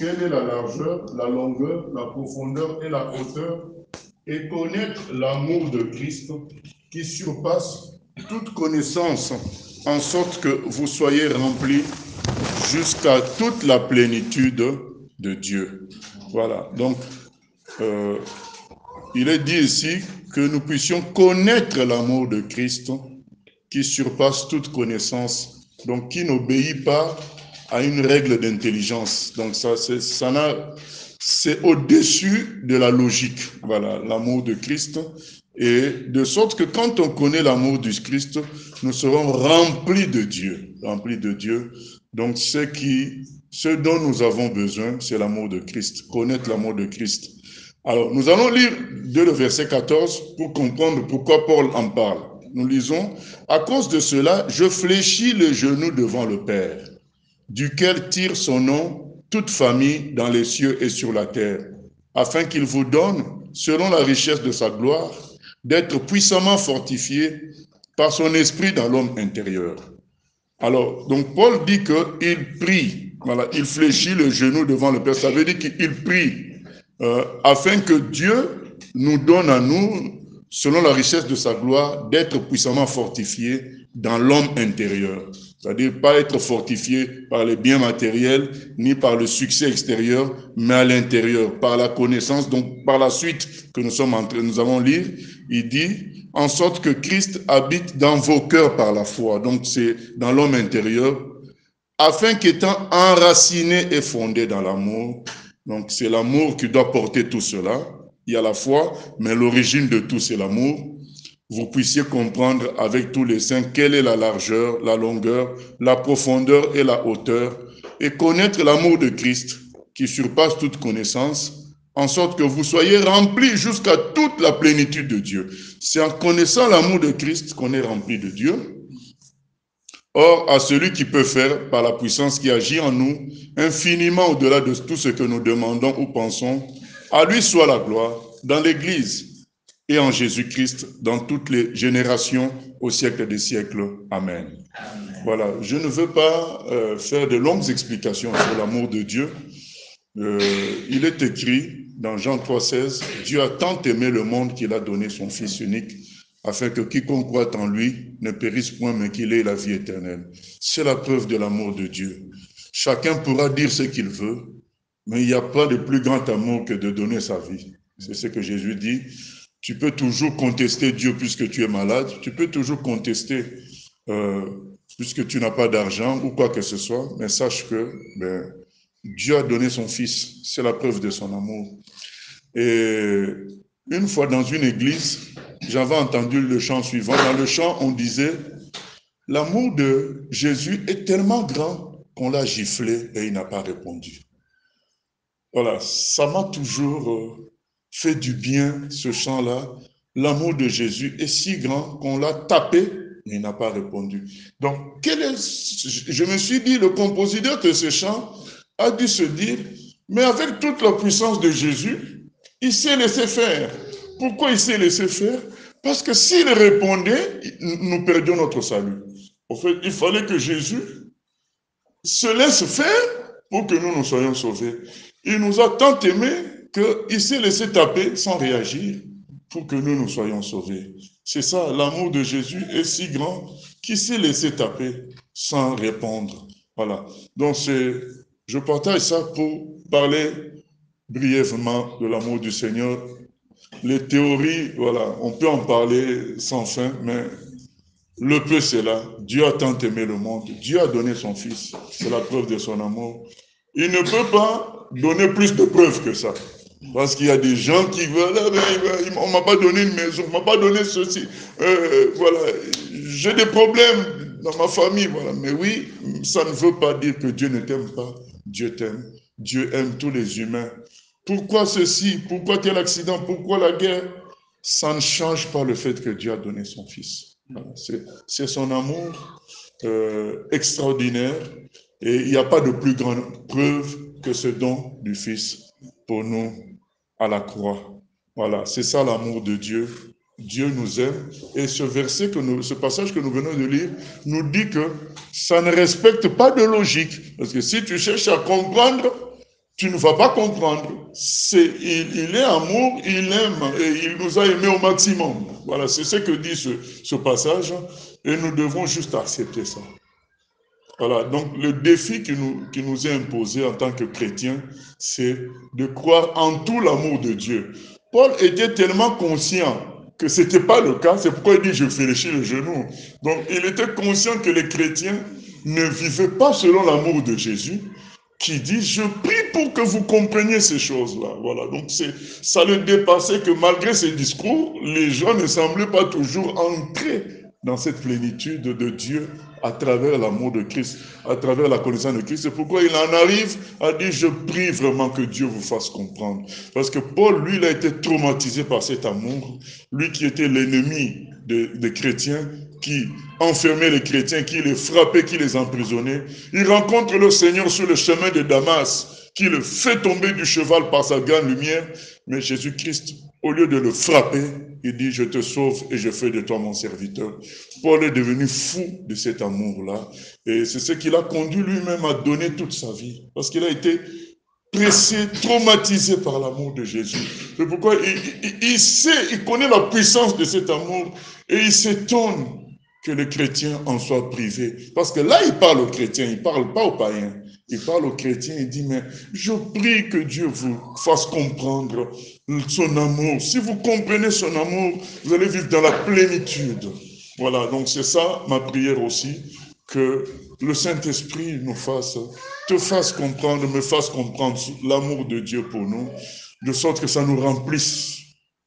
quelle est la largeur, la longueur, la profondeur et la hauteur, et connaître l'amour de Christ qui surpasse toute connaissance, en sorte que vous soyez remplis jusqu'à toute la plénitude de Dieu. Voilà, donc il est dit ici que nous puissions connaître l'amour de Christ qui surpasse toute connaissance, donc qui n'obéit pas à une règle d'intelligence. Donc c'est au-dessus de la logique, voilà, l'amour de Christ. Et de sorte que quand on connaît l'amour du Christ, nous serons remplis de Dieu, remplis de Dieu. Donc ce dont nous avons besoin, c'est l'amour de Christ, connaître l'amour de Christ. Alors, nous allons lire le verset 14 pour comprendre pourquoi Paul en parle. Nous lisons, « À cause de cela, je fléchis le genou devant le Père, duquel tire son nom toute famille dans les cieux et sur la terre, afin qu'il vous donne, selon la richesse de sa gloire, d'être puissamment fortifié par son esprit dans l'homme intérieur. » Alors, donc Paul dit qu'il prie, voilà, il fléchit le genou devant le Père, ça veut dire qu'il prie afin que Dieu nous donne à nous, selon la richesse de sa gloire, d'être puissamment fortifiés dans l'homme intérieur. C'est-à-dire pas être fortifié par les biens matériels, ni par le succès extérieur, mais à l'intérieur, par la connaissance. Donc, par la suite que nous allons lire, il dit, en sorte que Christ habite dans vos cœurs par la foi. Donc, c'est dans l'homme intérieur, afin qu'étant enraciné et fondé dans l'amour, donc c'est l'amour qui doit porter tout cela. Il y a la foi, mais l'origine de tout, c'est l'amour. Vous puissiez comprendre avec tous les saints quelle est la largeur, la longueur, la profondeur et la hauteur, et connaître l'amour de Christ qui surpasse toute connaissance, en sorte que vous soyez remplis jusqu'à toute la plénitude de Dieu. C'est en connaissant l'amour de Christ qu'on est rempli de Dieu. Or, à celui qui peut faire, par la puissance qui agit en nous, infiniment au-delà de tout ce que nous demandons ou pensons, à lui soit la gloire dans l'Église et en Jésus-Christ dans toutes les générations au siècle des siècles. Amen. Voilà, je ne veux pas faire de longues explications sur l'amour de Dieu. Il est écrit dans Jean 3,16, « Dieu a tant aimé le monde qu'il a donné son Fils unique, afin que quiconque croit en lui ne périsse point, mais qu'il ait la vie éternelle. » C'est la preuve de l'amour de Dieu. Chacun pourra dire ce qu'il veut, mais il n'y a pas de plus grand amour que de donner sa vie. C'est ce que Jésus dit. Tu peux toujours contester Dieu puisque tu es malade, tu peux toujours contester puisque tu n'as pas d'argent ou quoi que ce soit, mais sache que Dieu a donné son Fils. C'est la preuve de son amour. Et une fois dans une église, j'avais entendu le chant suivant. Dans le chant, on disait « L'amour de Jésus est tellement grand qu'on l'a giflé et il n'a pas répondu. » Voilà, ça m'a toujours fait du bien, ce chant-là. L'amour de Jésus est si grand qu'on l'a tapé et il n'a pas répondu. Donc, je me suis dit, le compositeur de ce chant a dû se dire, mais avec toute la puissance de Jésus, il s'est laissé faire. Pourquoi il s'est laissé faire? Parce que s'il répondait, nous perdions notre salut. En fait, il fallait que Jésus se laisse faire pour que nous soyons sauvés. Il nous a tant aimés qu'il s'est laissé taper sans réagir pour que nous soyons sauvés. C'est ça, l'amour de Jésus est si grand qu'il s'est laissé taper sans répondre. Voilà. Donc, je partage ça pour parler brièvement de l'amour du Seigneur. Les théories, voilà, on peut en parler sans fin, mais le peu c'est là. Dieu a tant aimé le monde. Dieu a donné son Fils. C'est la preuve de son amour. Il ne peut pas donner plus de preuves que ça. Parce qu'il y a des gens qui veulent, on ne m'a pas donné une maison, on ne m'a pas donné ceci. Voilà, j'ai des problèmes dans ma famille. Voilà. Mais oui, ça ne veut pas dire que Dieu ne t'aime pas. Dieu t'aime. Dieu aime tous les humains. Pourquoi ceci? Pourquoi tel accident? Pourquoi la guerre? Ça ne change pas le fait que Dieu a donné son Fils. Voilà. C'est son amour extraordinaire. Et il n'y a pas de plus grande preuve que ce don du Fils pour nous à la croix. Voilà, c'est ça l'amour de Dieu. Dieu nous aime. Et ce passage que nous venons de lire nous dit que ça ne respecte pas de logique. Parce que si tu cherches à comprendre, tu ne vas pas comprendre. Il est amour, il aime et il nous a aimés au maximum. Voilà, c'est ce que dit ce passage et nous devons juste accepter ça. Voilà, donc le défi qui nous est imposé en tant que chrétiens, c'est de croire en tout l'amour de Dieu. Paul était tellement conscient que ce n'était pas le cas, c'est pourquoi il dit je fléchis le genou. Donc il était conscient que les chrétiens ne vivaient pas selon l'amour de Jésus, qui dit je prie pour que vous compreniez ces choses-là. Voilà, donc ça le dépassait que malgré ses discours, les gens ne semblaient pas toujours entrer dans cette plénitude de Dieu à travers l'amour de Christ, à travers la connaissance de Christ. C'est pourquoi il en arrive à dire, je prie vraiment que Dieu vous fasse comprendre. Parce que Paul, lui, il a été traumatisé par cet amour. Lui qui était l'ennemi des chrétiens, qui enfermait les chrétiens, qui les frappait, qui les emprisonnait. Il rencontre le Seigneur sur le chemin de Damas, qui le fait tomber du cheval par sa grande lumière. Mais Jésus-Christ, au lieu de le frapper, il dit, je te sauve et je fais de toi mon serviteur. Paul est devenu fou de cet amour-là. Et c'est ce qui l'a conduit lui-même à donner toute sa vie. Parce qu'il a été pressé, traumatisé par l'amour de Jésus. C'est pourquoi il connaît la puissance de cet amour et il s'étonne que les chrétiens en soient privés. Parce que là, il parle aux chrétiens, il ne parle pas aux païens. Il parle aux chrétiens, il dit, mais je prie que Dieu vous fasse comprendre son amour. Si vous comprenez son amour, vous allez vivre dans la plénitude. Voilà, donc c'est ça ma prière aussi, que le Saint-Esprit te fasse comprendre, me fasse comprendre l'amour de Dieu pour nous, de sorte que ça nous remplisse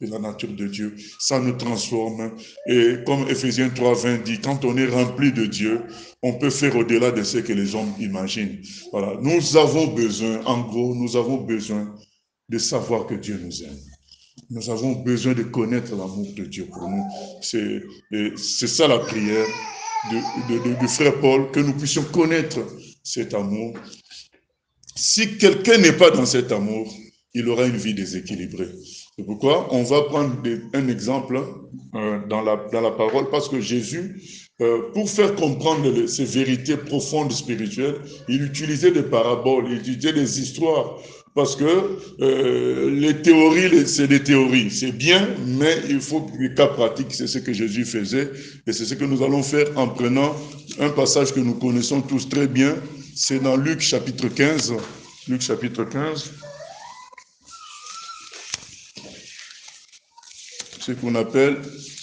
de la nature de Dieu, ça nous transforme. Et comme Éphésiens 3:20 dit, quand on est rempli de Dieu, on peut faire au-delà de ce que les hommes imaginent. Voilà, nous avons besoin, en gros, nous avons besoin de savoir que Dieu nous aime. Nous avons besoin de connaître l'amour de Dieu pour nous. C'est ça la prière du frère Paul, que nous puissions connaître cet amour. Si quelqu'un n'est pas dans cet amour, il aura une vie déséquilibrée. C'est pourquoi on va prendre un exemple dans la parole, parce que Jésus, pour faire comprendre ces vérités profondes spirituelles, il utilisait des paraboles, il utilisait des histoires, parce que les théories, c'est des théories, c'est bien, mais il faut que les cas pratiques, c'est ce que Jésus faisait, et c'est ce que nous allons faire en prenant un passage que nous connaissons tous très bien, c'est dans Luc chapitre 15, Luc chapitre 15, ce qu'on appelle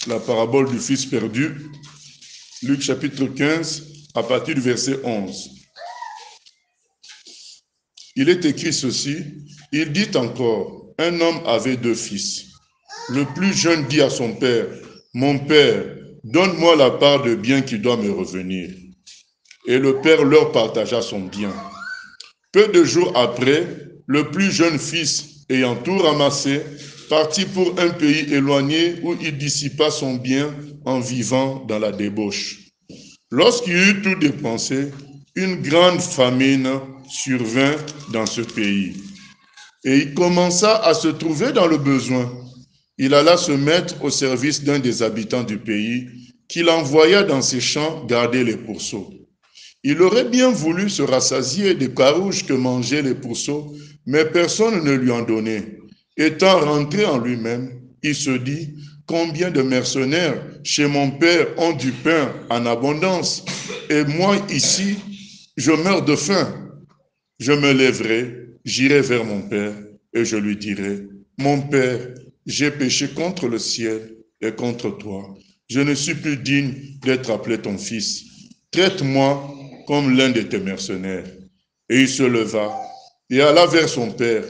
la parabole du fils perdu, Luc chapitre 15, à partir du verset 11. Il est écrit ceci, il dit encore, un homme avait 2 fils. Le plus jeune dit à son père, mon père, donne-moi la part de bien qui doit me revenir. Et le père leur partagea son bien. Peu de jours après, le plus jeune fils, ayant tout ramassé, partit pour un pays éloigné où il dissipa son bien en vivant dans la débauche. Lorsqu'il eut tout dépensé, une grande famine survint dans ce pays. Et il commença à se trouver dans le besoin. Il alla se mettre au service d'un des habitants du pays, qu'il envoya dans ses champs garder les pourceaux. Il aurait bien voulu se rassasier des carouges que mangeaient les pourceaux, mais personne ne lui en donnait. Étant rentré en lui-même, il se dit, combien de mercenaires chez mon père ont du pain en abondance, et moi ici, je meurs de faim. Je me lèverai, j'irai vers mon père, et je lui dirai, mon père, j'ai péché contre le ciel et contre toi. Je ne suis plus digne d'être appelé ton fils. Traite-moi comme l'un de tes mercenaires. Et il se leva et alla vers son père.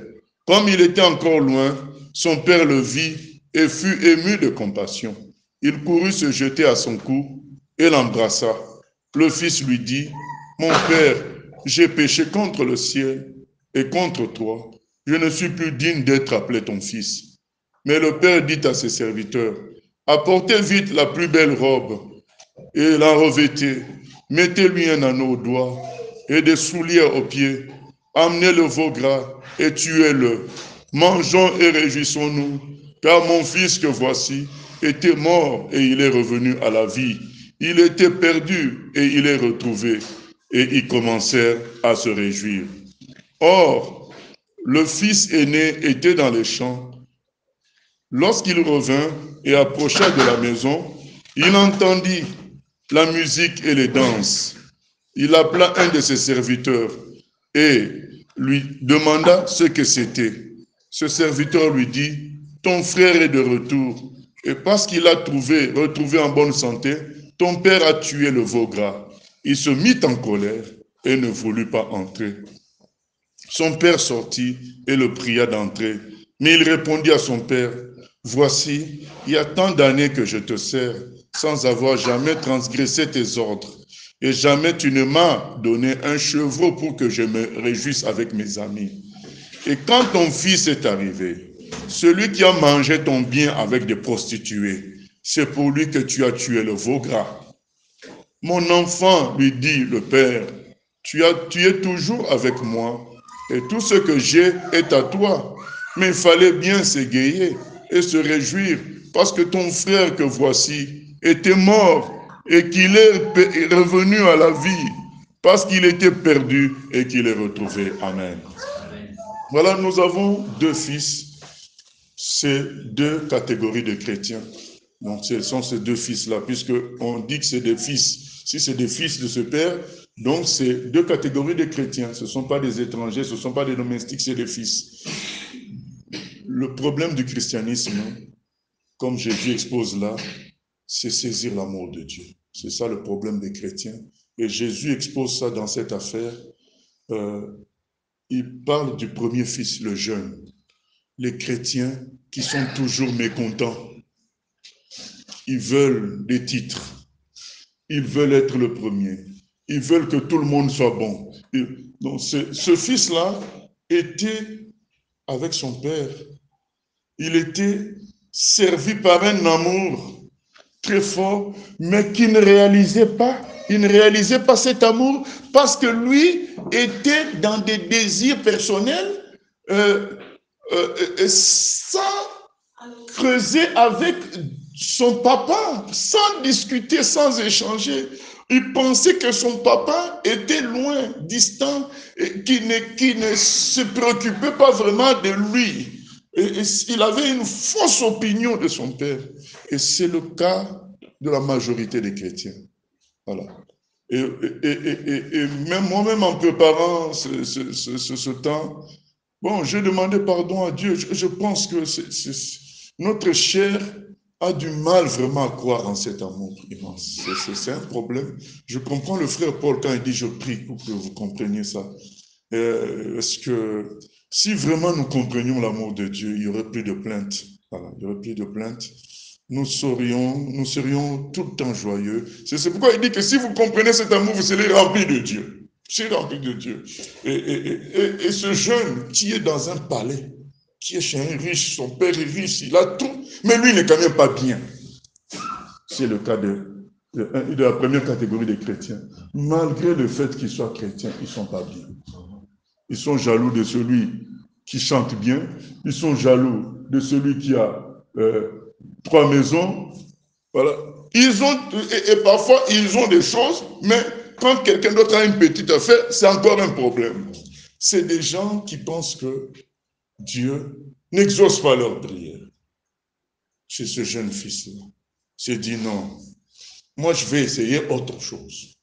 Comme il était encore loin, son père le vit et fut ému de compassion. Il courut se jeter à son cou et l'embrassa. Le fils lui dit, mon père, j'ai péché contre le ciel et contre toi. Je ne suis plus digne d'être appelé ton fils. Mais le père dit à ses serviteurs, apportez vite la plus belle robe et la revêtez. Mettez-lui un anneau au doigt et des souliers aux pieds. Amenez le veau gras et tuez-le. Mangeons et réjouissons-nous, car mon fils que voici était mort et il est revenu à la vie. Il était perdu et il est retrouvé. Et ils commencèrent à se réjouir. Or, le fils aîné était dans les champs. Lorsqu'il revint et approcha de la maison, il entendit la musique et les danses. Il appela un de ses serviteurs et lui demanda ce que c'était. Ce serviteur lui dit, ton frère est de retour, et parce qu'il l'a retrouvé en bonne santé, ton père a tué le veau gras. Il se mit en colère et ne voulut pas entrer. Son père sortit et le pria d'entrer. Mais il répondit à son père, voici, il y a tant d'années que je te sers, sans avoir jamais transgressé tes ordres. Et jamais tu ne m'as donné un chevreau pour que je me réjouisse avec mes amis. Et quand ton fils est arrivé, celui qui a mangé ton bien avec des prostituées, c'est pour lui que tu as tué le veau gras. Mon enfant, lui dit le père, tu es toujours avec moi, et tout ce que j'ai est à toi. Mais il fallait bien s'égayer et se réjouir, parce que ton frère que voici était mort, et qu'il est revenu à la vie, parce qu'il était perdu et qu'il est retrouvé. Amen. Voilà, nous avons deux fils, ces deux catégories de chrétiens. Donc, ce sont ces deux fils-là, puisqu'on dit que c'est des fils. Si c'est des fils de ce père, donc c'est deux catégories de chrétiens. Ce ne sont pas des étrangers, ce ne sont pas des domestiques, c'est des fils. Le problème du christianisme, comme Jésus expose là, c'est saisir l'amour de Dieu. C'est ça le problème des chrétiens. Et Jésus expose ça dans cette affaire. Il parle du premier fils, le jeune. Les chrétiens qui sont toujours mécontents. Ils veulent des titres. Ils veulent être le premier. Ils veulent que tout le monde soit bon. Donc ce fils-là était avec son père. Il était servi par un amour très fort, mais qui ne réalisait pas. Il ne réalisait pas cet amour parce que lui était dans des désirs personnels sans creuser avec son papa, sans discuter, sans échanger. Il pensait que son papa était loin, distant, et qui ne se préoccupait pas vraiment de lui. Et il avait une fausse opinion de son père. Et c'est le cas de la majorité des chrétiens. Voilà. Et même moi-même en préparant ce temps, bon, j'ai demandé pardon à Dieu. Je pense que notre chair a du mal vraiment à croire en cet amour immense. C'est un problème. Je comprends le frère Paul quand il dit « je prie » pour que vous compreniez ça. Parce que si vraiment nous comprenions l'amour de Dieu, il n'y aurait plus de plaintes. Voilà, il n'y aurait plus de plaintes. Nous serions tout le temps joyeux. C'est pourquoi il dit que si vous comprenez cet amour, vous serez remplis de Dieu. C'est rempli de Dieu. Et ce jeune qui est dans un palais, qui est chez un riche, son père est riche, il a tout, mais lui il n'est quand même pas bien. C'est le cas de la première catégorie des chrétiens. Malgré le fait qu'ils soient chrétiens, ils ne sont pas bien. Ils sont jaloux de celui qui chante bien, ils sont jaloux de celui qui a 3 maisons. Voilà. Et parfois, ils ont des choses, mais quand quelqu'un d'autre a une petite affaire, c'est encore un problème. C'est des gens qui pensent que Dieu n'exauce pas leur prière. C'est ce jeune fils-là. Il s'est dit non, moi je vais essayer autre chose.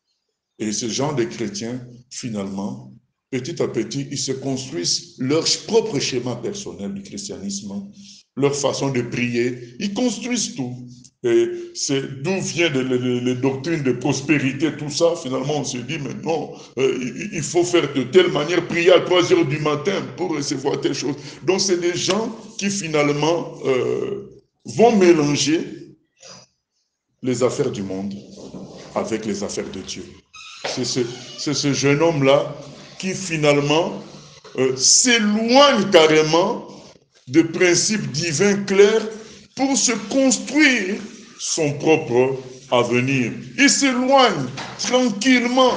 Et ce genre de chrétiens, finalement, petit à petit, ils se construisent leur propre schéma personnel du christianisme, leur façon de prier, ils construisent tout. Et c'est d'où viennent les doctrines de prospérité, tout ça. Finalement, on se dit, mais non, il faut faire de telle manière, prier à 3 heures du matin pour recevoir telle chose. Donc, c'est des gens qui, finalement, vont mélanger les affaires du monde avec les affaires de Dieu. C'est ce jeune homme-là qui, finalement, s'éloigne carrément de principes divins clairs pour se construire son propre avenir. Il s'éloigne tranquillement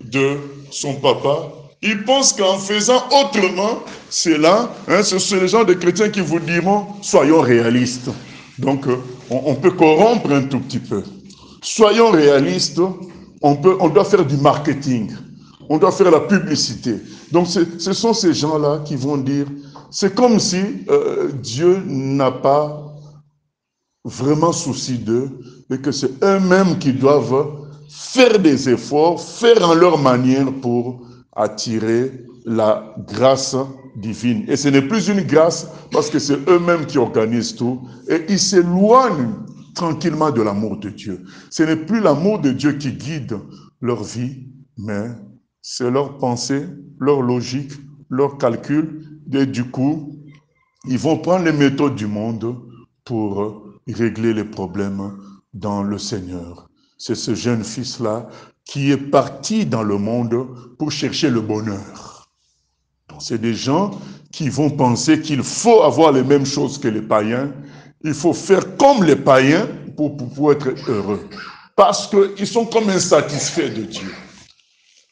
de son papa. Il pense qu'en faisant autrement, c'est là, ce sont les gens de chrétiens qui vous diront, soyons réalistes. Donc, on peut corrompre un tout petit peu. Soyons réalistes, on doit faire du marketing. on doit faire la publicité. Donc ce sont ces gens-là qui vont dire, c'est comme si Dieu n'a pas vraiment souci d'eux, et que c'est eux-mêmes qui doivent faire des efforts, faire en leur manière pour attirer la grâce divine. Et ce n'est plus une grâce parce que c'est eux-mêmes qui organisent tout, et ils s'éloignent tranquillement de l'amour de Dieu. Ce n'est plus l'amour de Dieu qui guide leur vie, mais c'est leur pensée, leur logique, leur calcul, et du coup, ils vont prendre les méthodes du monde pour régler les problèmes dans le Seigneur. C'est ce jeune fils-là qui est parti dans le monde pour chercher le bonheur. Donc, c'est des gens qui vont penser qu'il faut avoir les mêmes choses que les païens. Il faut faire comme les païens pour être heureux. Parce qu'ils sont comme insatisfaits de Dieu.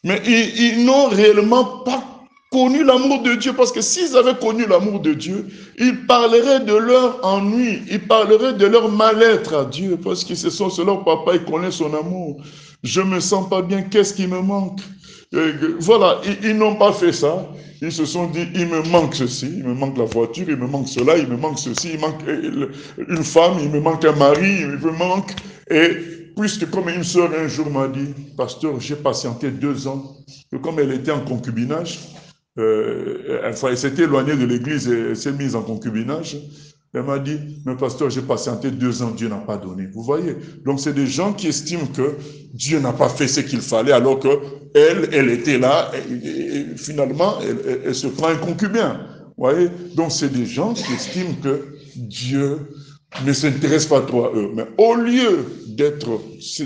Mais ils n'ont réellement pas connu l'amour de Dieu, parce que s'ils avaient connu l'amour de Dieu, ils parleraient de leur ennui, ils parleraient de leur mal-être à Dieu, parce que c'est leur papa, il connaît son amour. Je me sens pas bien, qu'est-ce qui me manque? Voilà, ils n'ont pas fait ça. Ils se sont dit, il me manque ceci, il me manque la voiture, il me manque cela, il me manque ceci, il me manque une femme, il me manque un mari, il me manque... Et puisque comme une sœur un jour m'a dit, pasteur, j'ai patienté 2 ans, et comme elle était en concubinage, elle s'était éloignée de l'église et elle s'est mise en concubinage. Elle m'a dit, mais pasteur, j'ai patienté 2 ans, Dieu n'a pas donné. Vous voyez? Donc c'est des gens qui estiment que Dieu n'a pas fait ce qu'il fallait, alors que elle était là, et finalement, elle se prend un concubin. Vous voyez? Donc c'est des gens qui estiment que Dieu ne s'intéresse pas trop à eux. Mais au lieu d'être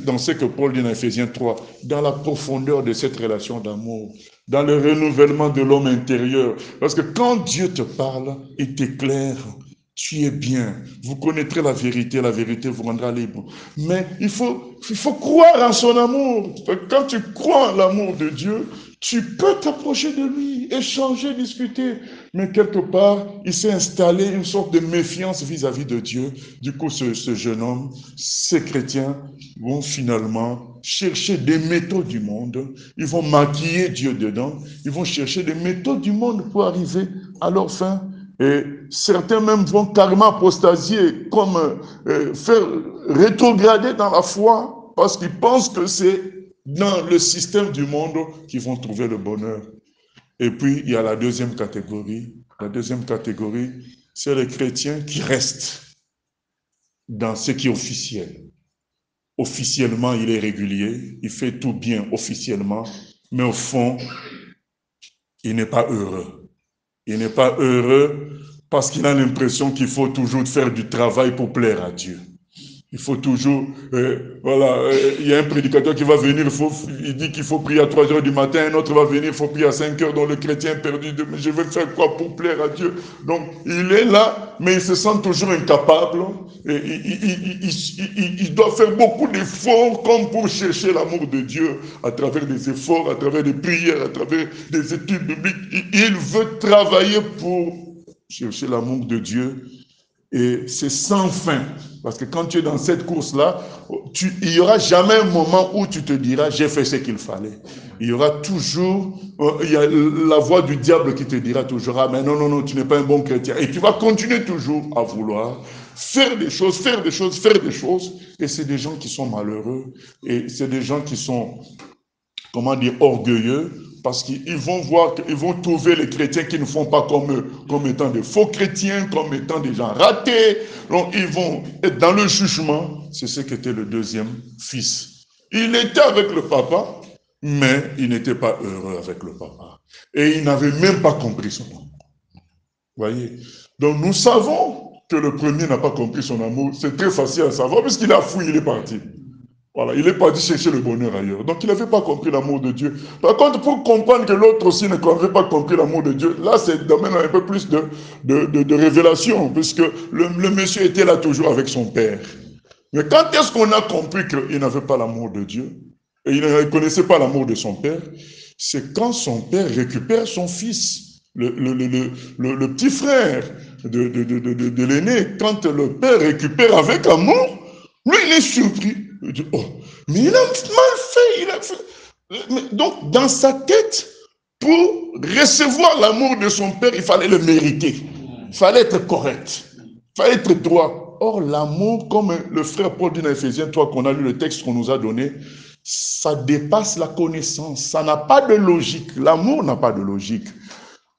dans ce que Paul dit dans Ephésiens 3, dans la profondeur de cette relation d'amour, dans le renouvellement de l'homme intérieur, parce que quand Dieu te parle, il t'éclaire, tu es bien, vous connaîtrez la vérité vous rendra libre. Mais il faut croire en son amour. Quand tu crois en l'amour de Dieu, tu peux t'approcher de lui, échanger, discuter. Mais quelque part, il s'est installé une sorte de méfiance vis-à-vis de Dieu. Du coup, ce jeune homme, ces chrétiens vont finalement chercher des méthodes du monde. Ils vont maquiller Dieu dedans. Ils vont chercher des méthodes du monde pour arriver à leur fin. Et certains même vont carrément apostasier, comme faire rétrograder dans la foi, parce qu'ils pensent que c'est dans le système du monde qu'ils vont trouver le bonheur. Et puis, il y a la deuxième catégorie. La deuxième catégorie, c'est les chrétiens qui restent dans ce qui est officiel. Officiellement, il est régulier, il fait tout bien officiellement, mais au fond, il n'est pas heureux. Il n'est pas heureux parce qu'il a l'impression qu'il faut toujours faire du travail pour plaire à Dieu. Il faut toujours, il y a un prédicateur qui va venir, il dit qu'il faut prier à 3 heures du matin, un autre va venir, il faut prier à 5 heures, donc le chrétien est perdu, mais je vais faire quoi pour plaire à Dieu? Donc, il est là, mais il se sent toujours incapable, et il doit faire beaucoup d'efforts comme pour chercher l'amour de Dieu, à travers des efforts, à travers des prières, à travers des études bibliques. Il veut travailler pour chercher l'amour de Dieu. Et c'est sans fin. Parce que quand tu es dans cette course-là, il n'y aura jamais un moment où tu te diras, j'ai fait ce qu'il fallait. Il y aura toujours, il y a la voix du diable qui te dira toujours, ah mais non, tu n'es pas un bon chrétien. Et tu vas continuer toujours à vouloir faire des choses. Et c'est des gens qui sont malheureux. Et c'est des gens qui sont, orgueilleux. Parce qu'ils vont voir, ils vont trouver les chrétiens qui ne font pas comme eux, comme étant des faux chrétiens, comme étant des gens ratés. Donc ils vont être dans le jugement. C'est ce qu'était le deuxième fils. Il était avec le papa, mais il n'était pas heureux avec le papa. Et il n'avait même pas compris son amour. Voyez? Donc nous savons que le premier n'a pas compris son amour. C'est très facile à savoir, puisqu'il a fui, il est parti. Voilà, il est parti chercher le bonheur ailleurs. Donc, il n'avait pas compris l'amour de Dieu. Par contre, pour comprendre que l'autre aussi n'avait pas compris l'amour de Dieu, là, c'est domaine un peu plus de révélation, puisque le monsieur était là toujours avec son père. Mais quand est-ce qu'on a compris qu'il n'avait pas l'amour de Dieu, et il ne reconnaissait pas l'amour de son père? C'est quand son père récupère son fils, le petit frère de l'aîné. Quand le père récupère avec amour, lui, il est surpris. Il dit, oh, mais il a mal fait, Donc, dans sa tête, pour recevoir l'amour de son père, il fallait le mériter. Il fallait être correct. Il fallait être droit. Or, l'amour, comme le frère Paul dit dans Ephésiens 3, qu'on a lu le texte qu'on nous a donné, ça dépasse la connaissance. Ça n'a pas de logique. L'amour n'a pas de logique.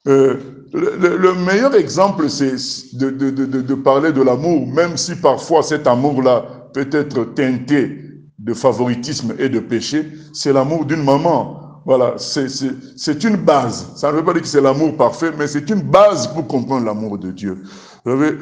Le meilleur exemple, c'est de parler de l'amour, même si parfois cet amour-là peut être teinté de favoritisme et de péché, c'est l'amour d'une maman. Voilà, c'est une base. Ça ne veut pas dire que c'est l'amour parfait, mais c'est une base pour comprendre l'amour de Dieu. Vous savez,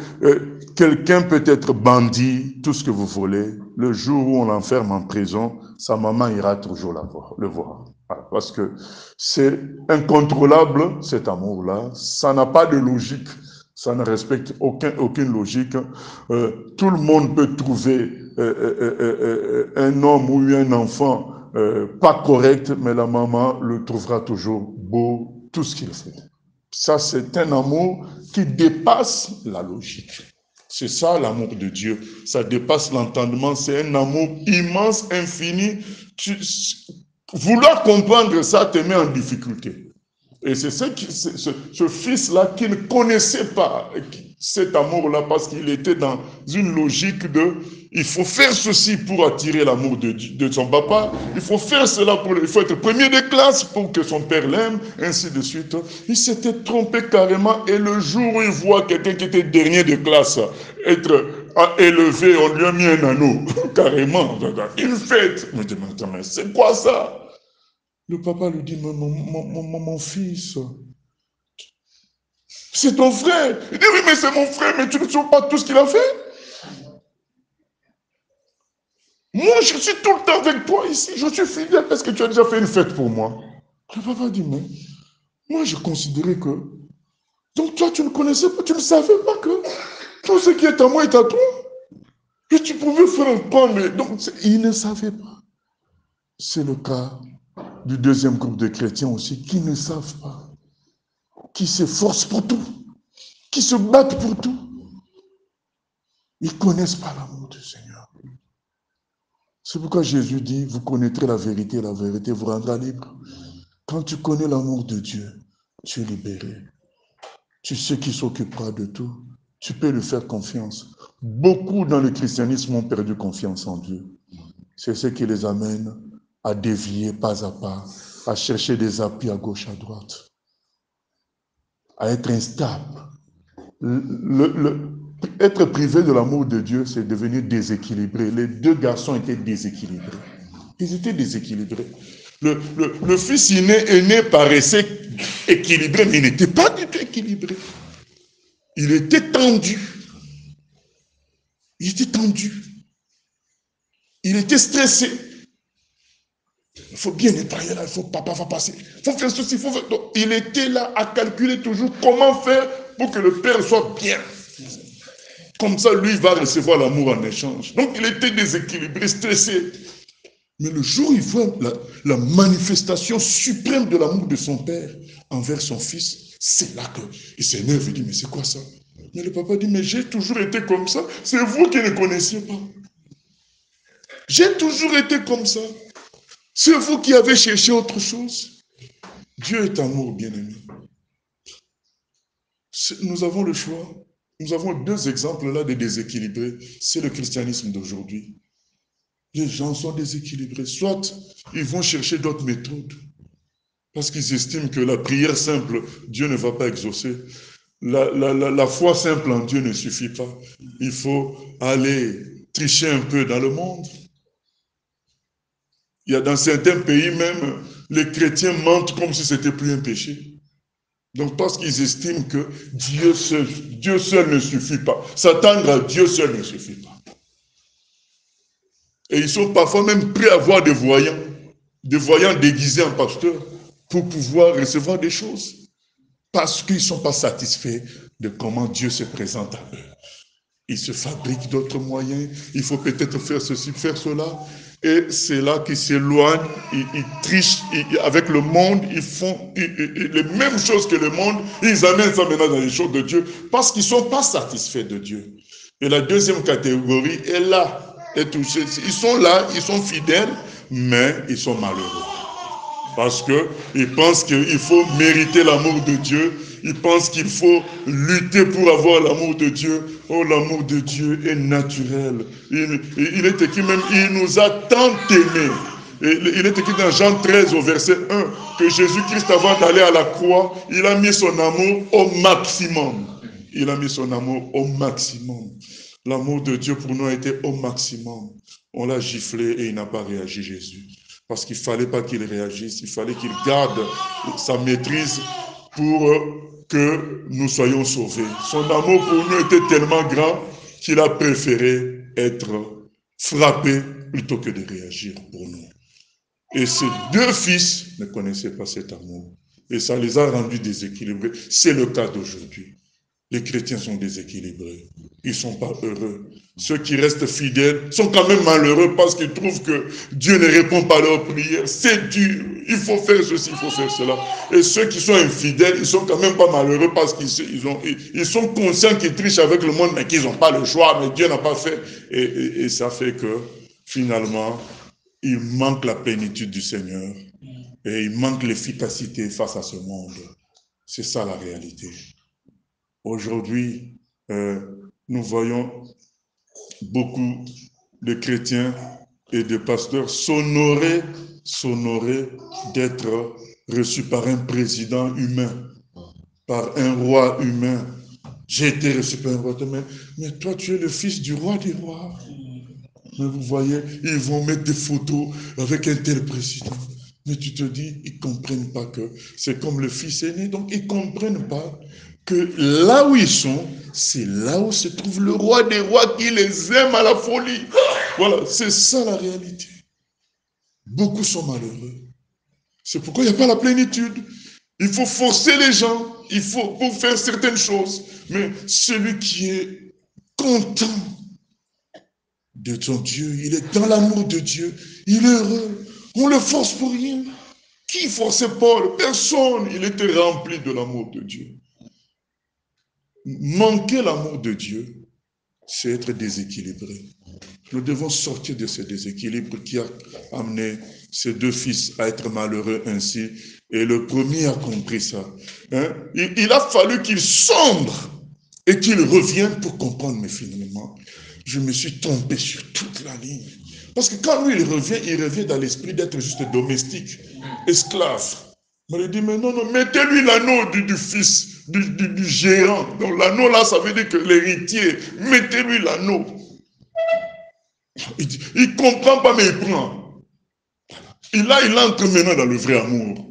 quelqu'un peut être bandit, tout ce que vous voulez. Le jour où on l'enferme en prison, sa maman ira toujours le voir. Voilà, parce que c'est incontrôlable, cet amour-là. Ça n'a pas de logique. Ça ne respecte aucune logique. Tout le monde peut trouver un homme ou un enfant pas correct, mais la maman le trouvera toujours beau, tout ce qu'il fait. Ça, c'est un amour qui dépasse la logique. C'est ça l'amour de Dieu. Ça dépasse l'entendement. C'est un amour immense, infini. Vouloir comprendre ça te met en difficulté. Et c'est ce fils-là qui ne connaissait pas cet amour-là parce qu'il était dans une logique de il faut faire ceci pour attirer l'amour de son papa, il faut faire cela il faut être premier de classe pour que son père l'aime, ainsi de suite. Il s'était trompé carrément et le jour où il voit quelqu'un qui était dernier de classe être élevé, on lui a mis un anneau, carrément, une fête. Je me dis, mais c'est quoi ça? Le papa lui dit, mon fils, c'est ton frère. Il dit, oui, mais c'est mon frère, mais tu ne sais pas tout ce qu'il a fait. Moi, je suis tout le temps avec toi ici, je suis fidèle parce que tu as déjà fait une fête pour moi. Le papa dit, mais moi, je considérais que, donc toi, tu ne connaissais pas, tu ne savais pas que tout ce qui est à moi est à toi. Et tu pouvais faire prendre. Donc, il ne savait pas. C'est le cas du deuxième groupe de chrétiens aussi, qui ne savent pas, qui s'efforcent pour tout, qui se battent pour tout. Ils ne connaissent pas l'amour du Seigneur. C'est pourquoi Jésus dit, vous connaîtrez la vérité vous rendra libre. Quand tu connais l'amour de Dieu, tu es libéré. Tu sais qu'il s'occupera de tout. Tu peux lui faire confiance. Beaucoup dans le christianisme ont perdu confiance en Dieu. C'est ce qui les amène à dévier pas à pas, à chercher des appuis à gauche, à droite, à être instable. Être privé de l'amour de Dieu, c'est devenir déséquilibré. Les deux garçons étaient déséquilibrés. Ils étaient déséquilibrés. Le fils aîné paraissait équilibré, mais il n'était pas du tout équilibré. Il était tendu. Il était tendu. Il était stressé. Il faut bien nettoyer là, papa va passer. Il faut faire ceci, il faut faire... Donc, il était là à calculer toujours comment faire pour que le père soit bien. Comme ça, lui, il va recevoir l'amour en échange. Donc, il était déséquilibré, stressé. Mais le jour où il voit la manifestation suprême de l'amour de son père envers son fils, c'est là qu'il s'énerve et dit, mais c'est quoi ça? Mais le papa dit, mais j'ai toujours été comme ça. C'est vous qui ne connaissiez pas. J'ai toujours été comme ça. C'est vous qui avez cherché autre chose. Dieu est amour, bien-aimé. Nous avons le choix. Nous avons deux exemples là de déséquilibrés. C'est le christianisme d'aujourd'hui. Les gens sont déséquilibrés. Soit ils vont chercher d'autres méthodes. Parce qu'ils estiment que la prière simple, Dieu ne va pas exaucer. La foi simple en Dieu ne suffit pas. Il faut aller tricher un peu dans le monde. Il y a dans certains pays même, les chrétiens mentent comme si c'était plus un péché. Donc parce qu'ils estiment que Dieu seul ne suffit pas. S'attendre à Dieu seul ne suffit pas. Et ils sont parfois même prêts à voir des voyants déguisés en pasteurs pour pouvoir recevoir des choses. Parce qu'ils ne sont pas satisfaits de comment Dieu se présente à eux. Ils se fabriquent d'autres moyens. Il faut peut-être faire ceci, faire cela. Et c'est là qu'ils s'éloignent, ils trichent avec le monde, ils font les mêmes choses que le monde. Ils amènent ça maintenant dans les choses de Dieu parce qu'ils ne sont pas satisfaits de Dieu. Et la deuxième catégorie est là, est touchée. Ils sont là, ils sont fidèles, mais ils sont malheureux. Parce qu'ils pensent qu'il faut mériter l'amour de Dieu. Ils pensent qu'il faut lutter pour avoir l'amour de Dieu. Oh, l'amour de Dieu est naturel. Il est écrit même, il nous a tant aimés. Il est écrit dans Jean 13 au verset 1 que Jésus-Christ, avant d'aller à la croix, il a mis son amour au maximum. Il a mis son amour au maximum. L'amour de Dieu pour nous a été au maximum. On l'a giflé et il n'a pas réagi, Jésus. Parce qu'il ne fallait pas qu'il réagisse, il fallait qu'il garde sa maîtrise pour que nous soyons sauvés. Son amour pour nous était tellement grand qu'il a préféré être frappé plutôt que de réagir pour nous. Et ces deux fils ne connaissaient pas cet amour. Et ça les a rendus déséquilibrés. C'est le cas d'aujourd'hui. Les chrétiens sont déséquilibrés. Ils ne sont pas heureux. Ceux qui restent fidèles sont quand même malheureux parce qu'ils trouvent que Dieu ne répond pas à leurs prières. C'est dur. Il faut faire ceci, il faut faire cela. Et ceux qui sont infidèles, ils sont quand même pas malheureux parce qu'ils sont conscients qu'ils trichent avec le monde, mais qu'ils n'ont pas le choix, mais Dieu n'a pas fait. Et ça fait que finalement, il manque la plénitude du Seigneur. Et il manque l'efficacité face à ce monde. C'est ça la réalité. Aujourd'hui, nous voyons beaucoup de chrétiens et de pasteurs s'honorer d'être reçus par un président humain, par un roi humain. J'ai été reçu par un roi humain, mais toi tu es le fils du roi des rois. Mais vous voyez, ils vont mettre des photos avec un tel président. Mais tu te dis, ils ne comprennent pas que c'est comme le fils aîné, donc ils ne comprennent pas que là où ils sont, c'est là où se trouve le roi des rois qui les aime à la folie. Voilà, c'est ça la réalité. Beaucoup sont malheureux. C'est pourquoi il n'y a pas la plénitude. Il faut forcer les gens, il faut pour faire certaines choses. Mais celui qui est content de son Dieu, il est dans l'amour de Dieu, il est heureux. On ne le force pour rien. Qui forçait Paul? Personne. Il était rempli de l'amour de Dieu. Manquer l'amour de Dieu, c'est être déséquilibré. Nous devons sortir de ce déséquilibre qui a amené ces deux fils à être malheureux ainsi. Et le premier a compris ça. Il a fallu qu'il sombre et qu'il revienne pour comprendre. Mais finalement, je me suis trompé sur toute la ligne. Parce que quand lui, il revient dans l'esprit d'être juste domestique, esclave. On lui dit, mais non, mettez-lui l'anneau du fils, du gérant. Donc l'anneau là, ça veut dire que l'héritier, mettez-lui l'anneau. Il ne comprend pas, mais il prend. Et là, il entre maintenant dans le vrai amour.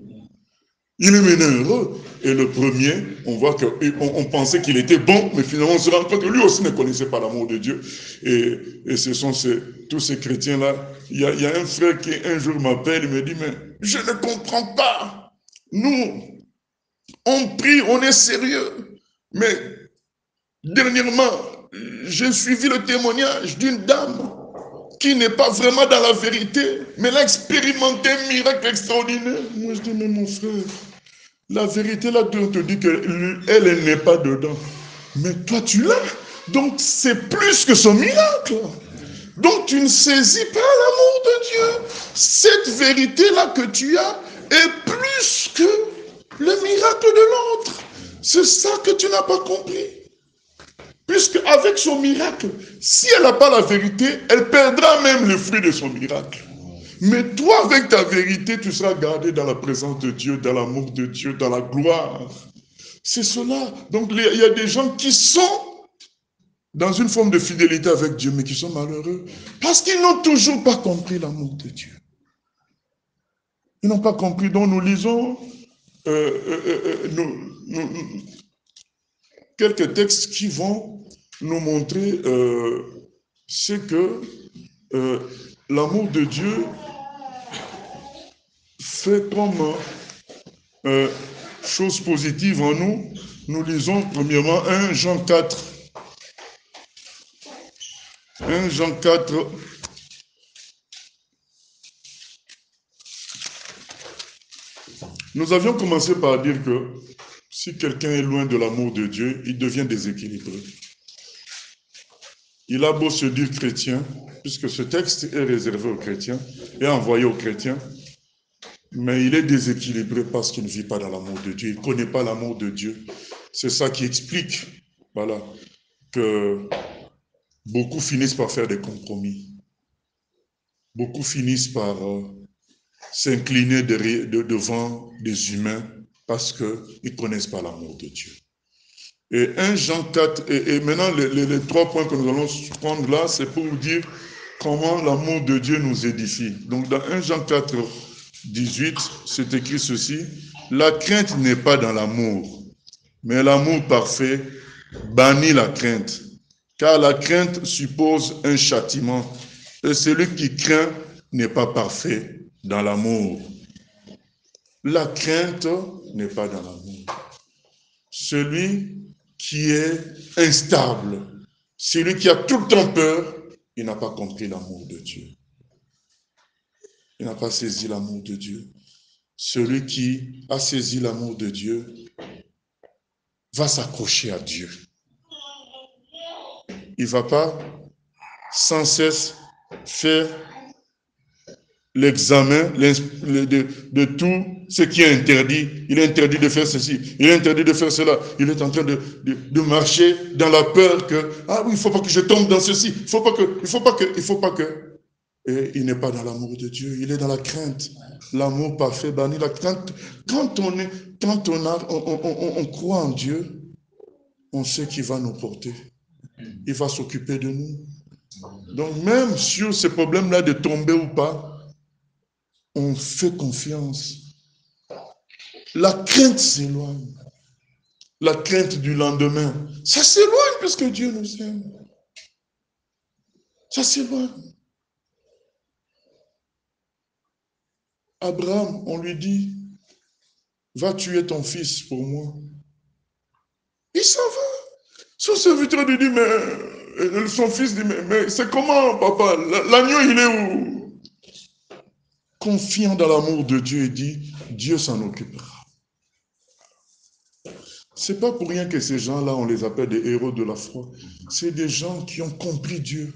Il est maintenant heureux. Et le premier, on voit qu'on pensait qu'il était bon, mais finalement, on se rend compte que lui aussi ne connaissait pas l'amour de Dieu. Et ce sont tous ces chrétiens-là. Il y a un frère qui un jour m'appelle, il me dit, mais je ne comprends pas. Nous, on prie, on est sérieux. Mais dernièrement, j'ai suivi le témoignage d'une dame qui n'est pas vraiment dans la vérité, mais elle a expérimenté un miracle extraordinaire. Moi, je dis, mais mon frère, la vérité, là, on te dit qu'elle n'est pas dedans. Mais toi, tu l'as. Donc, c'est plus que son miracle. Donc, tu ne saisis pas l'amour de Dieu. Cette vérité-là que tu as est plus que le miracle de l'autre. C'est ça que tu n'as pas compris. Puisque avec son miracle, si elle n'a pas la vérité, elle perdra même le fruit de son miracle. Mais toi, avec ta vérité, tu seras gardé dans la présence de Dieu, dans l'amour de Dieu, dans la gloire. C'est cela. Donc, il y a des gens qui sont dans une forme de fidélité avec Dieu, mais qui sont malheureux parce qu'ils n'ont toujours pas compris l'amour de Dieu. Ils n'ont pas compris. Donc, nous lisons quelques textes qui vont nous montrer ce que l'amour de Dieu fait comme chose positive en nous. Nous lisons premièrement 1 Jean 4. 1 Jean 4. Nous avions commencé par dire que si quelqu'un est loin de l'amour de Dieu, il devient déséquilibré. Il a beau se dire chrétien, puisque ce texte est réservé aux chrétiens et envoyé aux chrétiens, Mais il est déséquilibré parce qu'il ne vit pas dans l'amour de Dieu. Il ne connaît pas l'amour de Dieu. C'est ça qui explique, voilà, que beaucoup finissent par faire des compromis. Beaucoup finissent par s'incliner devant des humains parce qu'ils ne connaissent pas l'amour de Dieu. Et 1 Jean 4, et maintenant les 3 points que nous allons prendre là, c'est pour vous dire comment l'amour de Dieu nous édifie. Donc dans 1 Jean 4, 18, c'est écrit ceci: la crainte n'est pas dans l'amour, mais l'amour parfait bannit la crainte, car la crainte suppose un châtiment, et celui qui craint n'est pas parfait dans l'amour. La crainte n'est pas dans l'amour. Celui qui est instable, celui qui a tout le temps peur, il n'a pas compris l'amour de Dieu. Il n'a pas saisi l'amour de Dieu. Celui qui a saisi l'amour de Dieu va s'accrocher à Dieu. Il ne va pas sans cesse faire l'examen de tout ce qui est interdit. Il est interdit de faire ceci, il est interdit de faire cela. Il est en train de marcher dans la peur que, ah oui, il ne faut pas que je tombe dans ceci, il ne faut pas que. Et il n'est pas dans l'amour de Dieu, il est dans la crainte. L'amour parfait bannit la crainte. Quand on croit en Dieu, on sait qu'il va nous porter. Il va s'occuper de nous. Donc même sur ce problème-là de tomber ou pas, on fait confiance. La crainte s'éloigne. La crainte du lendemain, ça s'éloigne parce que Dieu nous aime. Ça s'éloigne. Abraham, on lui dit, va tuer ton fils pour moi. Il s'en va. Son serviteur lui dit, mais son fils dit, mais c'est comment, papa? L'agneau, il est où? Confiant dans l'amour de Dieu, il dit, Dieu s'en occupera. C'est pas pour rien que ces gens-là, on les appelle des héros de la foi. C'est des gens qui ont compris Dieu.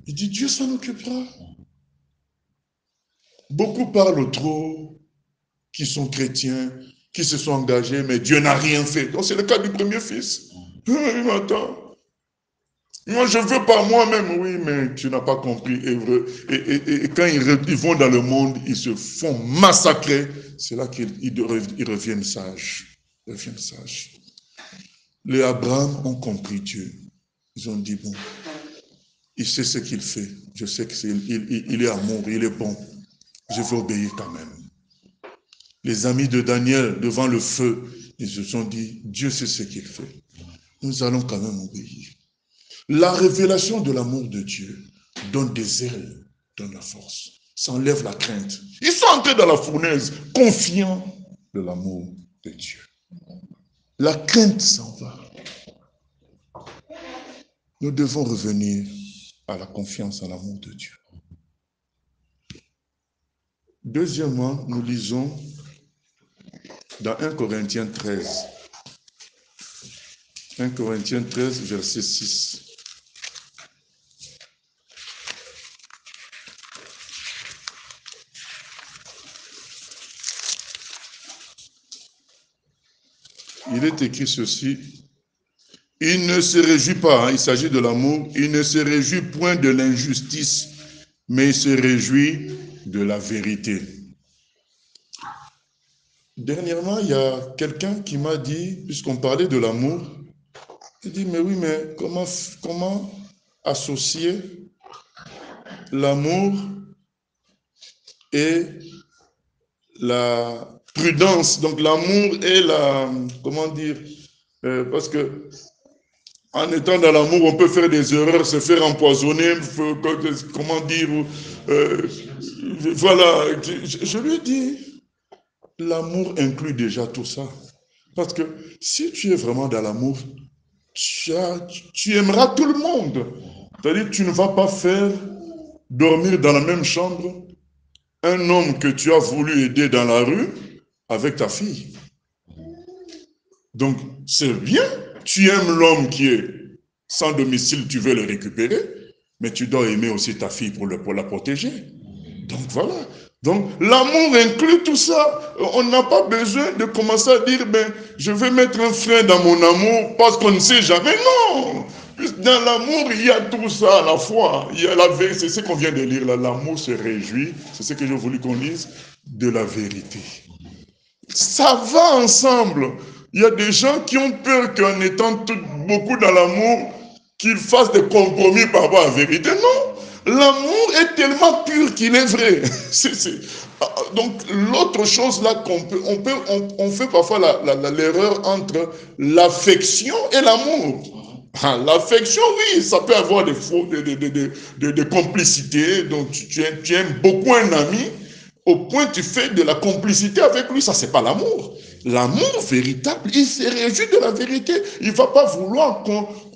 Il dit, Dieu s'en occupera. Beaucoup parlent trop, qui sont chrétiens, qui se sont engagés, mais Dieu n'a rien fait. Donc c'est le cas du premier fils. Il m'attend. Moi, je veux par moi-même. Oui, mais tu n'as pas compris. Et quand ils vont dans le monde, ils se font massacrer. C'est là qu'ils reviennent sages. Ils reviennent sages. Les Abraham ont compris Dieu. Ils ont dit, bon, il sait ce qu'il fait. Je sais qu'il est amour, il est bon. Je vais obéir quand même. Les amis de Daniel, devant le feu, ils se sont dit, Dieu sait ce qu'il fait. Nous allons quand même obéir. La révélation de l'amour de Dieu donne des ailes, donne la force. Ça enlève la crainte. Ils sont entrés dans la fournaise, confiants de l'amour de Dieu. La crainte s'en va. Nous devons revenir à la confiance en l'amour de Dieu. Deuxièmement, nous lisons dans 1 Corinthiens 13. 1 Corinthiens 13, verset 6. Il est écrit ceci. Il ne se réjouit pas, il s'agit de l'amour, il ne se réjouit point de l'injustice, mais il se réjouit de la vérité. Dernièrement, il y a quelqu'un qui m'a dit, puisqu'on parlait de l'amour, il dit, mais oui, mais comment associer l'amour et la prudence, donc l'amour et la, comment dire, parce que en étant dans l'amour, on peut faire des erreurs, se faire empoisonner, comment dire, voilà, je lui ai dit, l'amour inclut déjà tout ça. Parce que si tu es vraiment dans l'amour, tu aimeras tout le monde. C'est-à-dire que tu ne vas pas faire dormir dans la même chambre un homme que tu as voulu aider dans la rue avec ta fille. Donc, c'est bien. Tu aimes l'homme qui est sans domicile, tu veux le récupérer, mais tu dois aimer aussi ta fille pour la protéger. Donc, voilà. Donc, l'amour inclut tout ça. On n'a pas besoin de commencer à dire, ben, je vais mettre un frein dans mon amour parce qu'on ne sait jamais. Non! Dans l'amour, il y a tout ça à la fois. Il y a la vérité, c'est ce qu'on vient de lire là. L'amour se réjouit, c'est ce que j'ai voulu qu'on lise, de la vérité. Ça va ensemble. Il y a des gens qui ont peur qu'en étant beaucoup dans l'amour, qu'ils fassent des compromis par rapport à la vérité. Non! L'amour est tellement pur qu'il est vrai. Donc, l'autre chose là on fait parfois l'erreur entre l'affection et l'amour. L'affection, oui, ça peut avoir des complicités. Donc, tu aimes beaucoup un ami, au point tu fais de la complicité avec lui. Ça, c'est pas l'amour. L'amour véritable, il se réjouit de la vérité. Il ne va pas vouloir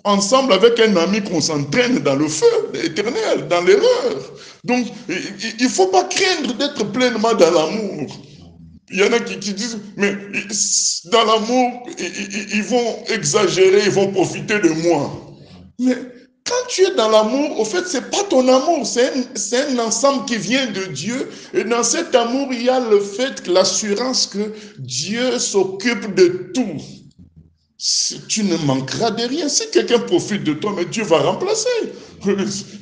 ensemble avec un ami qu'on s'entraîne dans le feu éternel, dans l'erreur. Donc, il ne faut pas craindre d'être pleinement dans l'amour. Il y en a qui disent, mais dans l'amour, ils vont exagérer, ils vont profiter de moi. Mais quand tu es dans l'amour, au fait, c'est pas ton amour, c'est un ensemble qui vient de Dieu. Et dans cet amour, il y a le fait, l'assurance que Dieu s'occupe de tout. Tu ne manqueras de rien. Si quelqu'un profite de toi, mais Dieu va remplacer.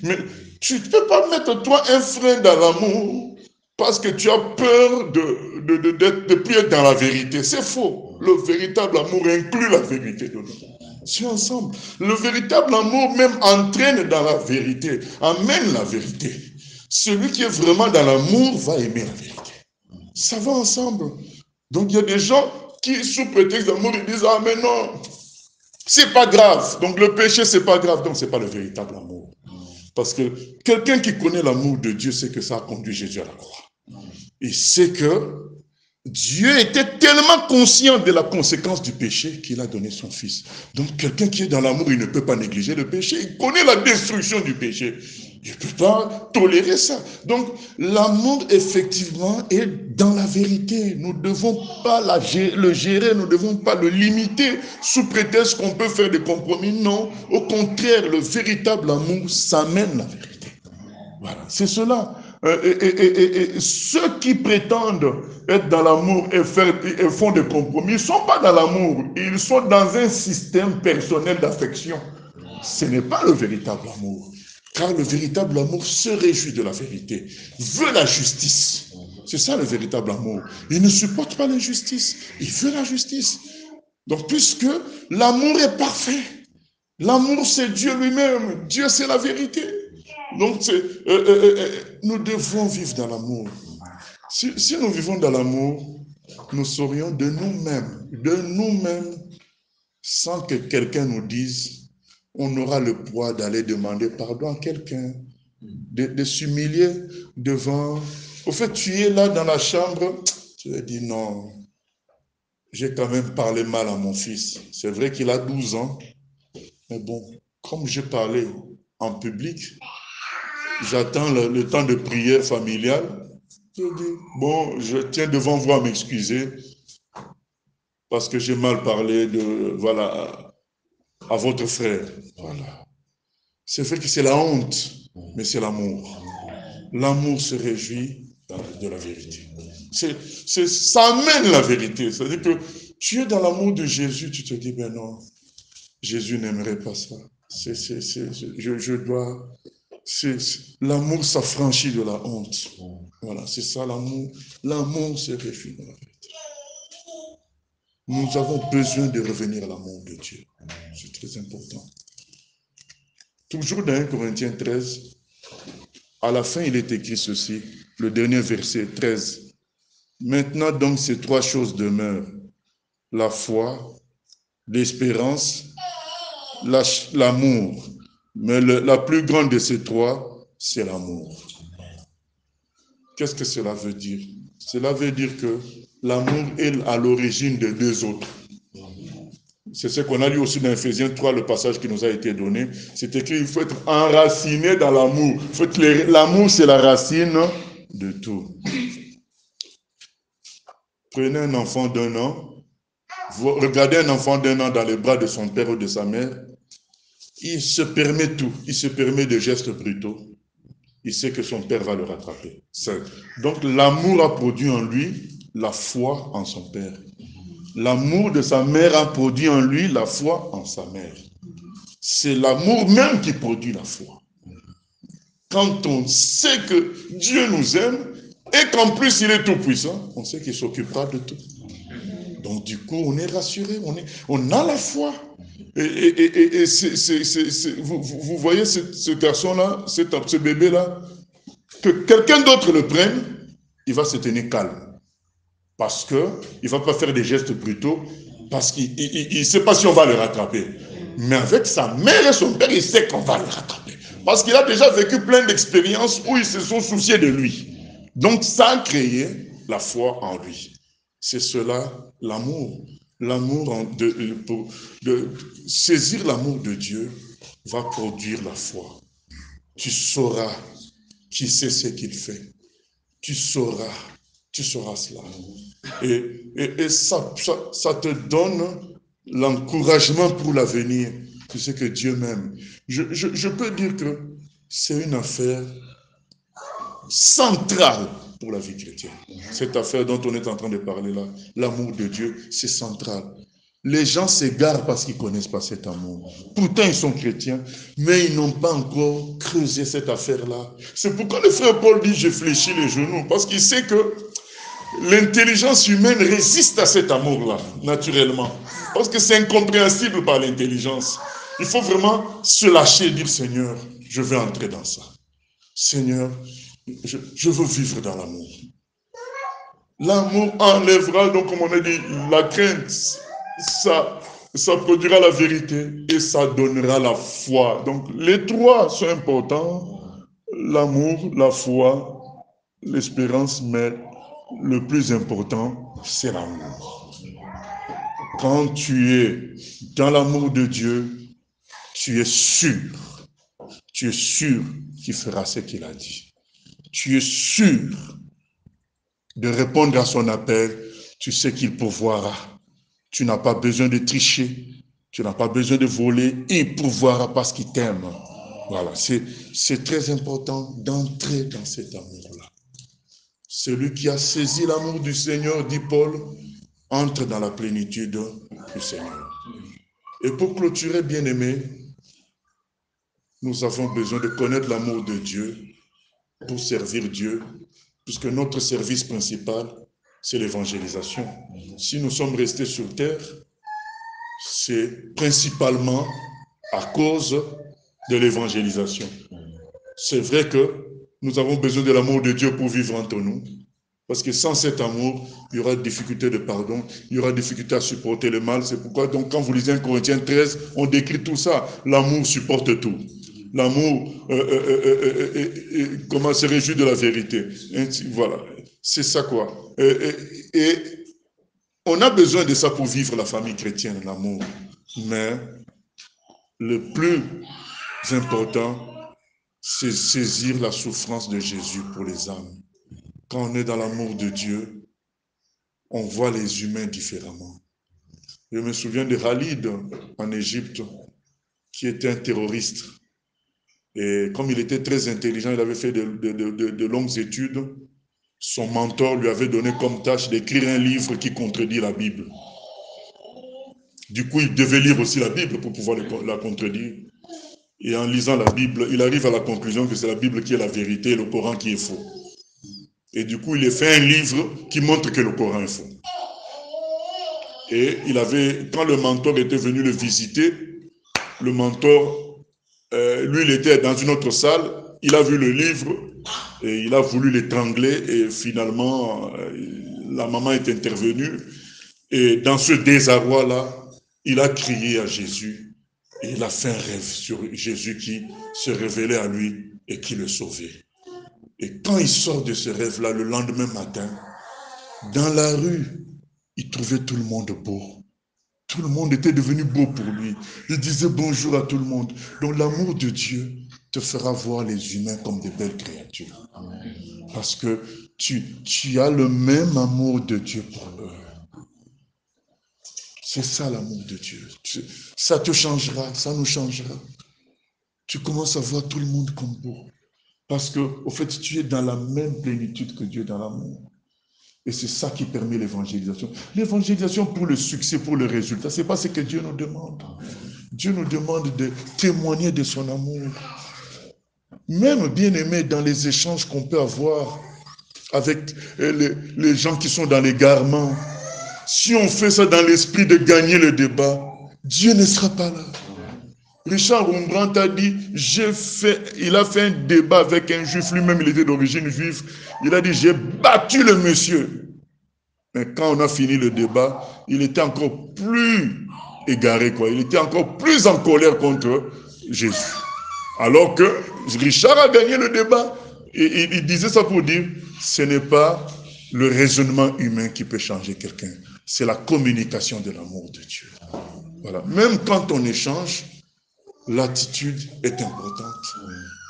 Mais tu ne peux pas mettre toi un frein dans l'amour parce que tu as peur de plus être dans la vérité. C'est faux. Le véritable amour inclut la vérité de nous. C'est ensemble. Le véritable amour même entraîne dans la vérité, amène la vérité. Celui qui est vraiment dans l'amour va aimer la vérité. Ça va ensemble. Donc il y a des gens qui, sous prétexte d'amour, ils disent, ah mais non, c'est pas grave. Donc le péché, c'est pas grave. Donc c'est pas le véritable amour. Parce que quelqu'un qui connaît l'amour de Dieu sait que ça a conduit Jésus à la croix. Il sait que Dieu était tellement conscient de la conséquence du péché qu'il a donné son fils. Donc quelqu'un qui est dans l'amour, il ne peut pas négliger le péché. Il connaît la destruction du péché. Il ne peut pas tolérer ça. Donc l'amour, effectivement, est dans la vérité. Nous ne devons pas le gérer, nous ne devons pas le limiter sous prétexte qu'on peut faire des compromis. Non, au contraire, le véritable amour s'amène la vérité. Voilà, c'est cela. Et ceux qui prétendent être dans l'amour et font des compromis ne sont pas dans l'amour. Ils sont dans un système personnel d'affection. Ce n'est pas le véritable amour. Car le véritable amour se réjouit de la vérité, veut la justice. C'est ça le véritable amour. Il ne supporte pas l'injustice, il veut la justice. Donc puisque l'amour est parfait, l'amour c'est Dieu lui-même, Dieu c'est la vérité. Donc, nous devons vivre dans l'amour. Si nous vivons dans l'amour, nous serions de nous-mêmes, sans que quelqu'un nous dise, on aura le poids d'aller demander pardon à quelqu'un, de s'humilier devant. Au fait, tu es là dans la chambre, tu vas dire non, j'ai quand même parlé mal à mon fils. C'est vrai qu'il a 12 ans, mais bon, comme j'ai parlé en public, j'attends le temps de prière familiale. Je dis, bon, je tiens devant vous à m'excuser parce que j'ai mal parlé à votre frère. Voilà. C'est vrai que c'est la honte, mais c'est l'amour. L'amour se réjouit de la vérité. Ça amène la vérité. C'est-à-dire que tu es dans l'amour de Jésus, tu te dis, ben non, Jésus n'aimerait pas ça. Je dois... L'amour s'affranchit de la honte. Voilà, c'est ça l'amour. L'amour se réjouit de la vérité. Nous avons besoin de revenir à l'amour de Dieu. C'est très important. Toujours dans 1 Corinthiens 13, à la fin, il est écrit ceci, le dernier verset 13. Maintenant donc, ces trois choses demeurent. La foi, l'espérance, l'amour. Mais la plus grande de ces trois, c'est l'amour. Qu'est-ce que cela veut dire? Cela veut dire que l'amour est à l'origine des deux autres. C'est ce qu'on a lu aussi dans Ephésiens 3, le passage qui nous a été donné. C'est écrit, il faut être enraciné dans l'amour. L'amour, c'est la racine de tout. Prenez un enfant d'1 an, regardez un enfant d'1 an dans les bras de son père ou de sa mère, il se permet tout. Il se permet des gestes brutaux. il sait que son père va le rattraper. Donc l'amour a produit en lui la foi en son père. L'amour de sa mère a produit en lui la foi en sa mère. C'est l'amour même qui produit la foi. Quand on sait que Dieu nous aime et qu'en plus il est tout puissant, on sait qu'il s'occupera de tout. Donc du coup, on est rassuré, on a la foi. Et vous voyez ce garçon-là, ce bébé-là, que quelqu'un d'autre le prenne, il va se tenir calme. Parce qu'il ne va pas faire des gestes brutaux, parce qu'il ne sait pas si on va le rattraper. Mais avec sa mère et son père, il sait qu'on va le rattraper. Parce qu'il a déjà vécu plein d'expériences où ils se sont souciés de lui. Donc ça a créé la foi en lui. C'est cela, l'amour. L'amour, de saisir l'amour de Dieu va produire la foi. Tu sauras qui sait ce qu'il fait. Tu sauras cela. Et ça te donne l'encouragement pour l'avenir. Tu sais que Dieu m'aime. Je peux dire que c'est une affaire centrale pour la vie chrétienne. Cette affaire dont on est en train de parler là, l'amour de Dieu, c'est central. Les gens s'égarent parce qu'ils ne connaissent pas cet amour. Pourtant, ils sont chrétiens, mais ils n'ont pas encore creusé cette affaire-là. C'est pourquoi le frère Paul dit, je fléchis les genoux, parce qu'il sait que l'intelligence humaine résiste à cet amour-là, naturellement. Parce que c'est incompréhensible par l'intelligence. Il faut vraiment se lâcher et dire, Seigneur, je veux entrer dans ça. Seigneur, je veux vivre dans l'amour. L'amour enlèvera, donc comme on a dit, la crainte. Ça produira la vérité et ça donnera la foi. Donc les trois sont importants. L'amour, la foi, l'espérance, mais le plus important, c'est l'amour. Quand tu es dans l'amour de Dieu, tu es sûr qu'il fera ce qu'il a dit. Tu es sûr de répondre à son appel, tu sais qu'il pourvoira. Tu n'as pas besoin de tricher, tu n'as pas besoin de voler, il pourvoira parce qu'il t'aime. Voilà, c'est très important d'entrer dans cet amour-là. Celui qui a saisi l'amour du Seigneur, dit Paul, entre dans la plénitude du Seigneur. Et pour clôturer, bien-aimés, nous avons besoin de connaître l'amour de Dieu pour servir Dieu, puisque notre service principal, c'est l'évangélisation. Si nous sommes restés sur terre, c'est principalement à cause de l'évangélisation. C'est vrai que nous avons besoin de l'amour de Dieu pour vivre entre nous, parce que sans cet amour, il y aura des difficultés de pardon, il y aura des difficultés à supporter le mal. C'est pourquoi, donc, quand vous lisez 1 Corinthiens 13, on décrit tout ça. L'amour supporte tout. L'amour, comment se réjouit de la vérité. Voilà, c'est ça quoi. Et on a besoin de ça pour vivre la famille chrétienne, l'amour. Mais le plus important, c'est saisir la souffrance de Jésus pour les âmes. Quand on est dans l'amour de Dieu, on voit les humains différemment. Je me souviens de Khalid en Égypte, qui était un terroriste. Et comme il était très intelligent, il avait fait de longues études, son mentor lui avait donné comme tâche d'écrire un livre qui contredit la Bible. Du coup, il devait lire aussi la Bible pour pouvoir la contredire. Et en lisant la Bible, il arrive à la conclusion que c'est la Bible qui est la vérité et le Coran qui est faux. Et du coup, il a fait un livre qui montre que le Coran est faux. Et quand le mentor était venu le visiter, le mentor, lui, il était dans une autre salle, il a vu le livre et il a voulu l'étrangler et finalement, la maman est intervenue et dans ce désarroi-là, il a crié à Jésus et il a fait un rêve sur Jésus qui se révélait à lui et qui le sauvait. Et quand il sort de ce rêve-là, le lendemain matin, dans la rue, il trouvait tout le monde beau. Tout le monde était devenu beau pour lui. Il disait bonjour à tout le monde. Donc l'amour de Dieu te fera voir les humains comme des belles créatures. Parce que tu as le même amour de Dieu pour eux. C'est ça l'amour de Dieu. Ça te changera, ça nous changera. Tu commences à voir tout le monde comme beau. Parce que, au fait, tu es dans la même plénitude que Dieu dans l'amour. Et c'est ça qui permet l'évangélisation. L'évangélisation pour le succès, pour le résultat, ce n'est pas ce que Dieu nous demande. Dieu nous demande de témoigner de son amour. Même, bien aimé, dans les échanges qu'on peut avoir avec les gens qui sont dans l'égarement, si on fait ça dans l'esprit de gagner le débat, Dieu ne sera pas là. Richard Rembrandt a dit, il a fait un débat avec un juif, lui-même il était d'origine juive, il a dit, j'ai battu le monsieur. Mais quand on a fini le débat, il était encore plus égaré, quoi. Il était encore plus en colère contre Jésus. Alors que Richard a gagné le débat. Et il disait ça pour dire, ce n'est pas le raisonnement humain qui peut changer quelqu'un. C'est la communication de l'amour de Dieu. Voilà. Même quand on échange, l'attitude est importante.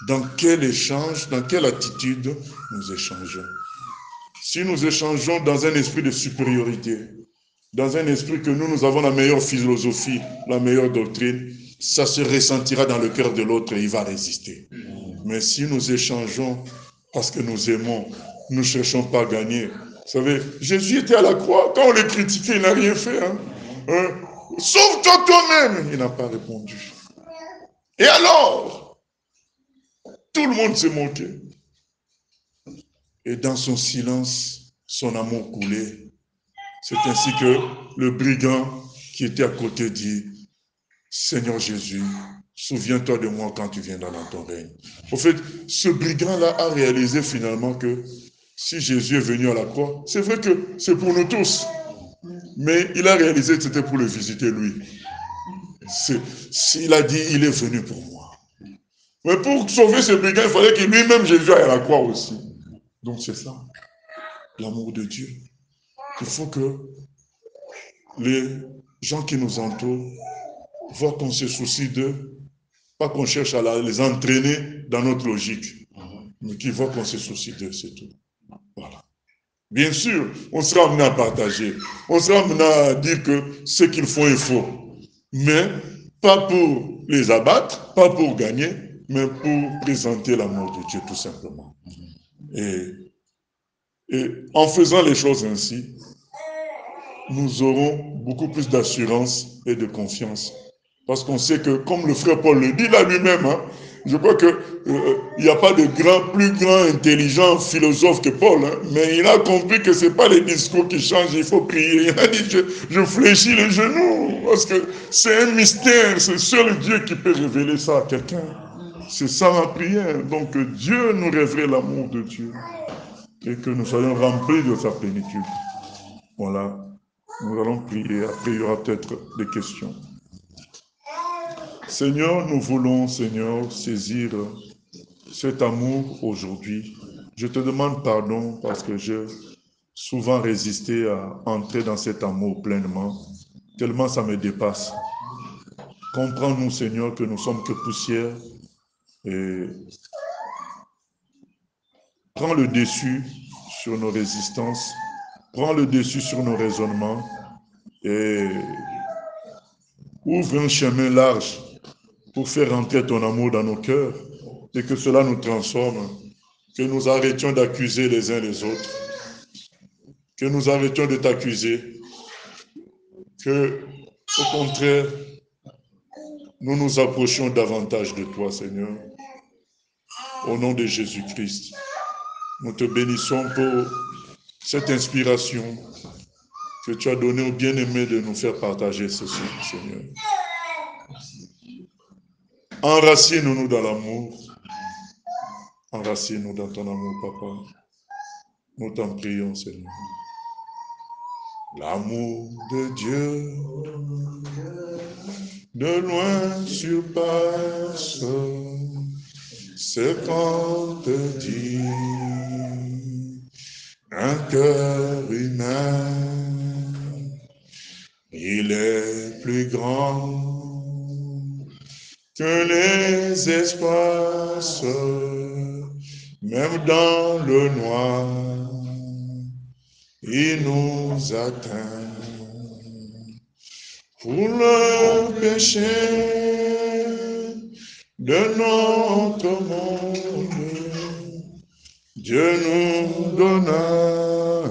Dans quel échange, dans quelle attitude nous échangeons? Si nous échangeons dans un esprit de supériorité, dans un esprit que nous avons la meilleure philosophie, la meilleure doctrine, ça se ressentira dans le cœur de l'autre et il va résister. Mais si nous échangeons parce que nous aimons, nous ne cherchons pas à gagner. Vous savez, Jésus était à la croix, quand on le critiquait, il n'a rien fait. Sauve-toi toi-même, il n'a pas répondu. Et alors, tout le monde s'est moqué. Et dans son silence, son amour coulait. C'est ainsi que le brigand qui était à côté dit, Seigneur Jésus, souviens-toi de moi quand tu viendras dans ton règne. Au fait, ce brigand-là a réalisé finalement que si Jésus est venu à la croix, c'est vrai que c'est pour nous tous. Mais il a réalisé que c'était pour le visiter lui. Il a dit, il est venu pour moi. Mais pour sauver ce brigand, il fallait que lui-même Jésus aille à la croix aussi. Donc c'est ça, l'amour de Dieu. Il faut que les gens qui nous entourent voient qu'on se soucie d'eux, pas qu'on cherche à les entraîner dans notre logique, mais qu'ils voient qu'on se soucie d'eux, c'est tout. Voilà. Bien sûr, on sera amené à partager, on sera amené à dire que ce qu'ils font est faux, mais pas pour les abattre, pas pour gagner, mais pour présenter l'amour de Dieu tout simplement. Et en faisant les choses ainsi, nous aurons beaucoup plus d'assurance et de confiance. Parce qu'on sait que, comme le frère Paul le dit là lui-même, je crois qu'il n'y a pas de plus grand intelligent philosophe que Paul, mais il a compris que ce n'est pas les discours qui changent, il faut prier. Il a dit, je fléchis les genoux, parce que c'est un mystère, c'est seul Dieu qui peut révéler ça à quelqu'un. C'est ça ma prière. Donc Dieu nous révèle l'amour de Dieu et que nous soyons remplis de sa plénitude. Voilà. Nous allons prier, après il y aura peut-être des questions. Seigneur, nous voulons, Seigneur, saisir cet amour aujourd'hui. Je te demande pardon parce que j'ai souvent résisté à entrer dans cet amour pleinement, tellement ça me dépasse. Comprends-nous, Seigneur, que nous sommes que poussière et prends le dessus sur nos résistances, prends le dessus sur nos raisonnements et ouvre un chemin large pour faire entrer ton amour dans nos cœurs et que cela nous transforme, que nous arrêtions d'accuser les uns les autres, que nous arrêtions de t'accuser, que, au contraire, nous nous approchions davantage de toi, Seigneur. Au nom de Jésus-Christ, nous te bénissons pour cette inspiration que tu as donnée au bien-aimé de nous faire partager ceci, Seigneur. Enracine-nous dans l'amour. Enracine-nous dans ton amour, Papa. Nous t'en prions, Seigneur. L'amour de Dieu, de loin surpasse ce qu'on te dit. Un cœur humain, il est plus grand que les espaces, même dans le noir, il nous atteint. Pour le péché de notre monde, Dieu nous donna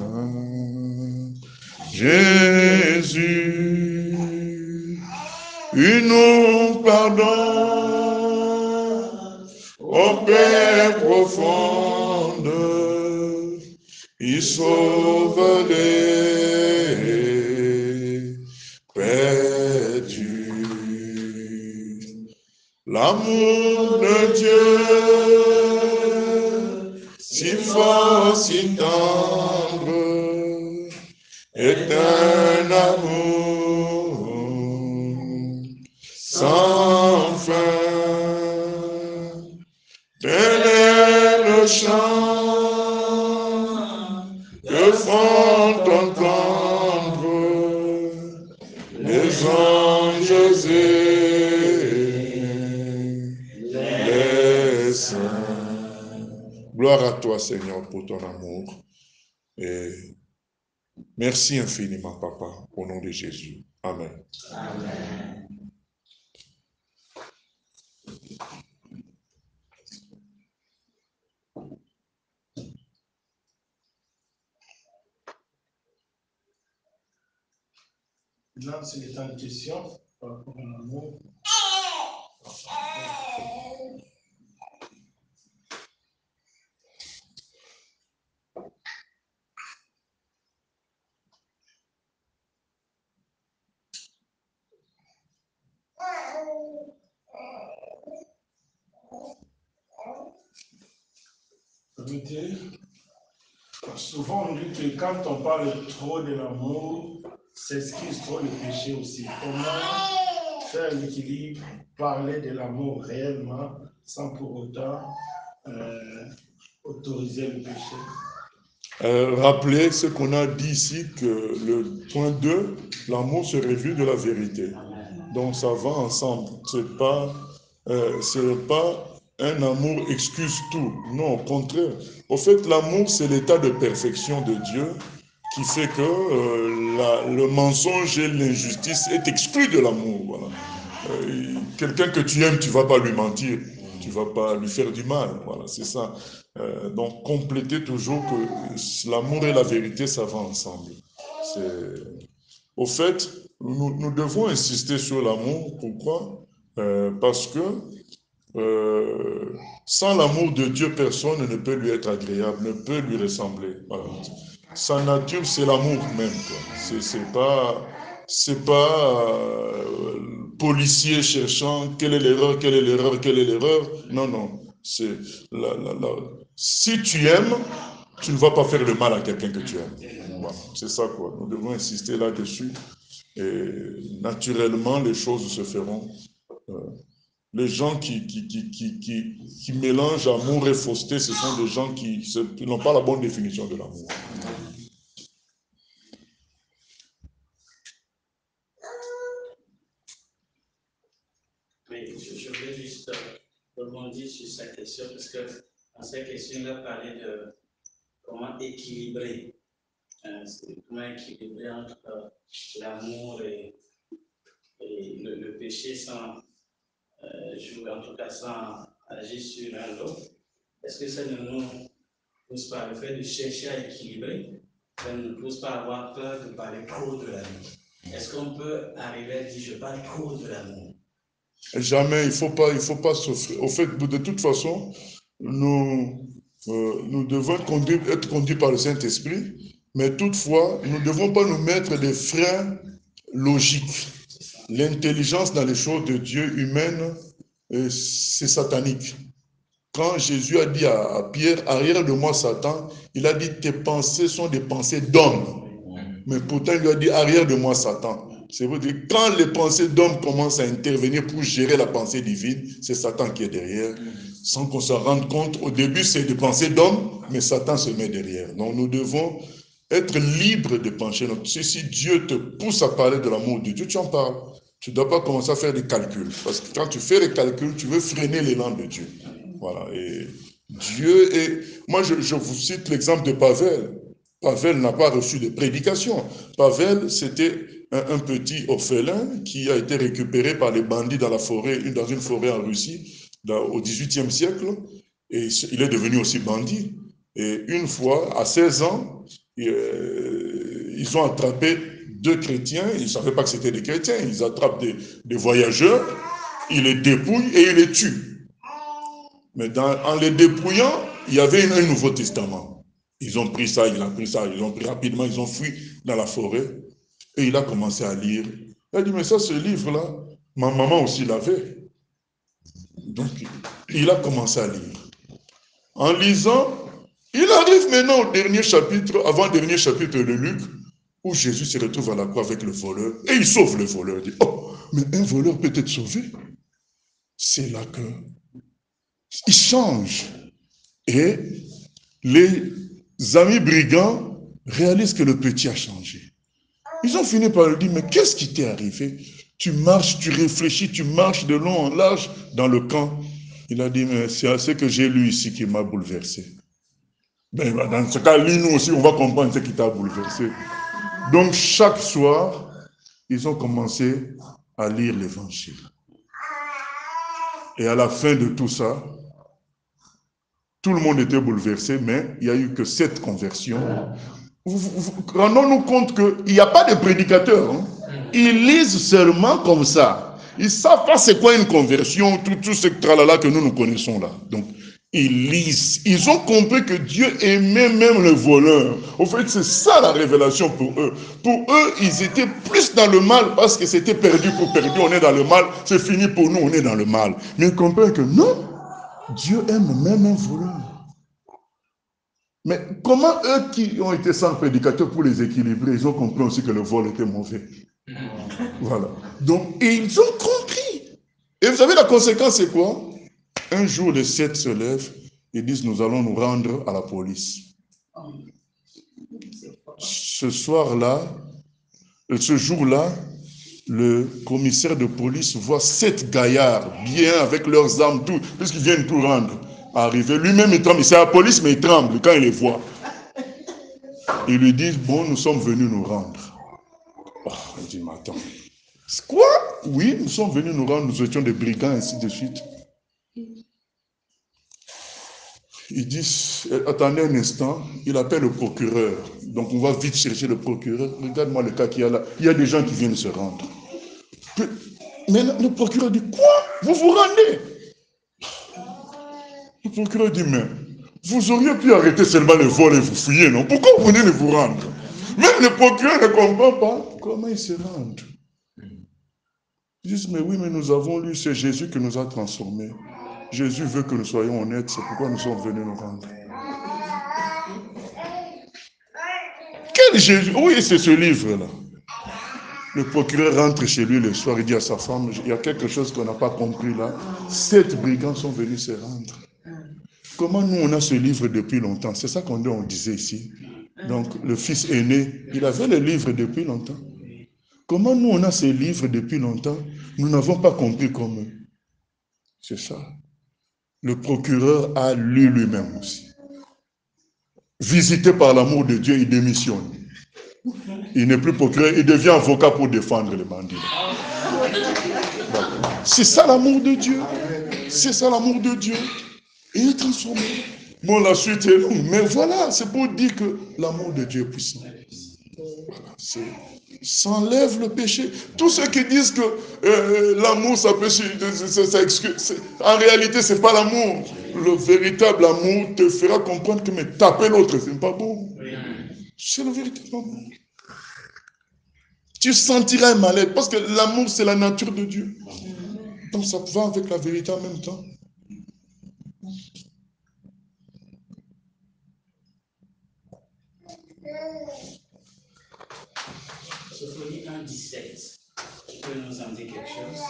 Jésus, une pardon aux paix profonde, il sauve les perdus. L'amour de Dieu, si fort, si tendre, est un amour sans fin. Tel est le chant que font entendre les anges et les saints. Gloire à toi, Seigneur, pour ton amour. Et merci infiniment, Papa, au nom de Jésus. Amen. Amen. Là, c'est le temps de questions par rapport à l'amour. Souvent, on dit que quand on parle trop de l'amour, s'excuse trop le péché aussi. Comment faire l'équilibre, parler de l'amour réellement, sans pour autant autoriser le péché? Rappelez ce qu'on a dit ici, que le point 2, l'amour se révèle de la vérité. Donc ça va ensemble. C'est pas un amour excuse tout. Non, au contraire. Au fait, l'amour, c'est l'état de perfection de Dieu qui fait que le mensonge et l'injustice est exclu de l'amour. Voilà. Quelqu'un que tu aimes, tu ne vas pas lui mentir. Tu ne vas pas lui faire du mal. Voilà, c'est ça. Donc, compléter toujours que l'amour et la vérité, ça va ensemble. Au fait, nous devons insister sur l'amour. Pourquoi? Parce que sans l'amour de Dieu, personne ne peut lui être agréable, ne peut lui ressembler. Voilà. Sa nature, c'est l'amour même. C'est pas policier cherchant quelle est l'erreur, quelle est l'erreur, quelle est l'erreur. Non, non. Si tu aimes, tu ne vas pas faire le mal à quelqu'un que tu aimes. Voilà. C'est ça, quoi. Nous devons insister là-dessus. Et naturellement, les choses se feront. Les gens qui mélangent amour et fausseté, ce sont des gens qui n'ont pas la bonne définition de l'amour. Oui, je voulais juste rebondir sur sa question, parce que dans sa question, il a parlé de comment équilibrer. Comment équilibrer entre l'amour et le péché sans jouer, en tout cas sans agir sur l'un l'autre. Est-ce que ça ne nous pousse pas, le fait de chercher à équilibrer, ça ne nous pousse pas à avoir peur de parler trop de l'amour? Est-ce qu'on peut arriver à dire je parle trop de l'amour? Jamais, il faut pas s'offrir. Au fait, de toute façon, nous devons être conduits par le Saint-Esprit, mais toutefois, nous ne devons pas nous mettre des freins logiques. L'intelligence dans les choses de Dieu humaines, c'est satanique. Quand Jésus a dit à Pierre, arrière de moi Satan, il a dit tes pensées sont des pensées d'homme. Mais pourtant, il lui a dit arrière de moi Satan. C'est vrai que quand les pensées d'homme commencent à intervenir pour gérer la pensée divine, c'est Satan qui est derrière. Sans qu'on s'en rende compte, au début c'est des pensées d'homme, mais Satan se met derrière. Donc nous devons être libres de pencher. Donc, si Dieu te pousse à parler de l'amour de Dieu, tu en parles. Tu ne dois pas commencer à faire des calculs. Parce que quand tu fais des calculs, tu veux freiner l'élan de Dieu. Voilà. Et Dieu est... Moi, je vous cite l'exemple de Pavel. Pavel n'a pas reçu de prédication. Pavel, c'était un petit orphelin qui a été récupéré par les bandits dans la forêt, dans une forêt en Russie, au XVIIIe siècle. Et il est devenu aussi bandit. Et une fois, à 16 ans, ils ont attrapé 2 chrétiens. Ils ne savaient pas que c'était des chrétiens. Ils attrapent des voyageurs, ils les dépouillent et ils les tuent. Mais en les dépouillant, il y avait un Nouveau Testament. Ils ont pris ça, il a pris ça, ils ont pris rapidement, ils ont fui dans la forêt. Et il a commencé à lire. Il a dit, mais ça, ce livre-là, ma maman aussi l'avait. Donc, il a commencé à lire. En lisant, il arrive maintenant au dernier chapitre, avant-dernier chapitre de Luc, où Jésus se retrouve à la croix avec le voleur, et il sauve le voleur. Il dit, oh, mais un voleur peut être sauvé. C'est là que il change. Et les amis brigands réalisent que le petit a changé. Ils ont fini par lui dire, mais qu'est-ce qui t'est arrivé? Tu marches, tu réfléchis, tu marches de long en large dans le camp. Il a dit, mais c'est ce que j'ai lu ici qui m'a bouleversé. Ben, dans ce cas, lis-nous aussi, on va comprendre ce qui t'a bouleversé. Donc, chaque soir, ils ont commencé à lire l'évangile. Et à la fin de tout ça, tout le monde était bouleversé, mais il n'y a eu que 7 conversions. Rendons-nous compte qu'il n'y a pas de prédicateurs. Hein. Ils lisent seulement comme ça. Ils ne savent pas c'est quoi une conversion, tout ce tralala que nous connaissons là. Donc, ils lisent. Ils ont compris que Dieu aimait même le voleur. Au fait, c'est ça la révélation pour eux. Pour eux, ils étaient plus dans le mal parce que c'était perdu pour perdu. On est dans le mal, c'est fini pour nous, on est dans le mal. Mais ils comprennent que non, Dieu aime même un voleur. Mais comment eux qui ont été sans prédicateur pour les équilibrer, ils ont compris aussi que le vol était mauvais. Voilà. Donc, ils ont compris. Et vous savez, la conséquence, c'est quoi? Un jour, les 7 se lèvent et disent, nous allons nous rendre à la police. Ce soir-là, ce jour-là, le commissaire de police voit 7 gaillards, bien avec leurs armes, tout, puisqu'ils viennent tout rendre, arriver. Lui-même, il tremble. C'est la police, mais il tremble quand il les voit. Ils lui disent, bon, nous sommes venus nous rendre. Oh, il dit, mais attends. Quoi? Oui, nous sommes venus nous rendre, nous étions des brigands, ainsi de suite. Ils disent, attendez un instant, il appelle le procureur. Donc on va vite chercher le procureur. Regarde-moi le cas qu'il y a là. Il y a des gens qui viennent se rendre. Mais le procureur dit, quoi? Vous vous rendez? Le procureur dit, mais vous auriez pu arrêter seulement le vol et vous fouiller, non? Pourquoi vous venez de vous rendre? Même le procureur ne comprend pas comment ils se rendent. Ils disent, mais oui, mais nous avons lu, c'est Jésus qui nous a transformés. Jésus veut que nous soyons honnêtes, c'est pourquoi nous sommes venus nous rendre. Quel Jésus? Oui, c'est ce livre-là. Le procureur rentre chez lui le soir, il dit à sa femme, il y a quelque chose qu'on n'a pas compris là. 7 brigands sont venus se rendre. Comment nous, on a ce livre depuis longtemps? C'est ça qu'on disait ici. Donc, le fils aîné, il avait le livre depuis longtemps. Comment nous, on a ces livres depuis longtemps? Nous n'avons pas compris comme eux. C'est ça. Le procureur a lu lui-même aussi. Visité par l'amour de Dieu, il démissionne. Il n'est plus procureur, il devient avocat pour défendre les bandits. C'est ça l'amour de Dieu. C'est ça l'amour de Dieu. Et il est transformé. Bon, la suite est longue, mais voilà, c'est pour dire que l'amour de Dieu est puissant. Voilà, ça enlève le péché. Tous ceux qui disent que l'amour, ça peut ça excuse. En réalité, ce n'est pas l'amour. Le véritable amour te fera comprendre que mais taper l'autre, ce n'est pas bon. C'est le véritable amour. Tu sentiras un mal-être parce que l'amour, c'est la nature de Dieu. Donc ça va avec la vérité en même temps. Sophonie 1,17. Tu peux nous en dire quelque chose?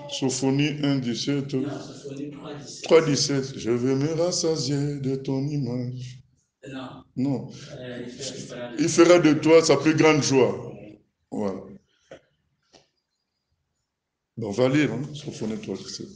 Sophonie 1,17. Non, Sophonie 3,17. 3,17. Je vais me rassasier de ton image. Non. Non. Il fera de toi sa plus grande joie. Voilà. Bon, on va lire, hein, Sophonie 3,17.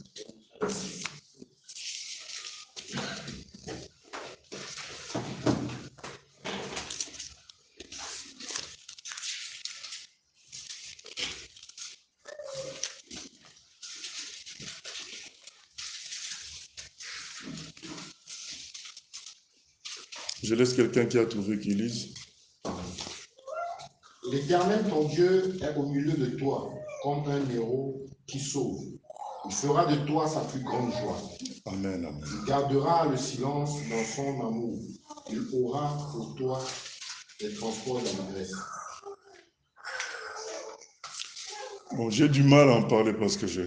Je laisse quelqu'un qui a trouvé qui lise. L'Éternel, ton Dieu, est au milieu de toi, comme un héros qui sauve. Il fera de toi sa plus grande joie. Amen, amen. Il gardera le silence dans son amour. Il aura pour toi des transports d'allégresse. Bon, j'ai du mal à en parler parce que j'ai...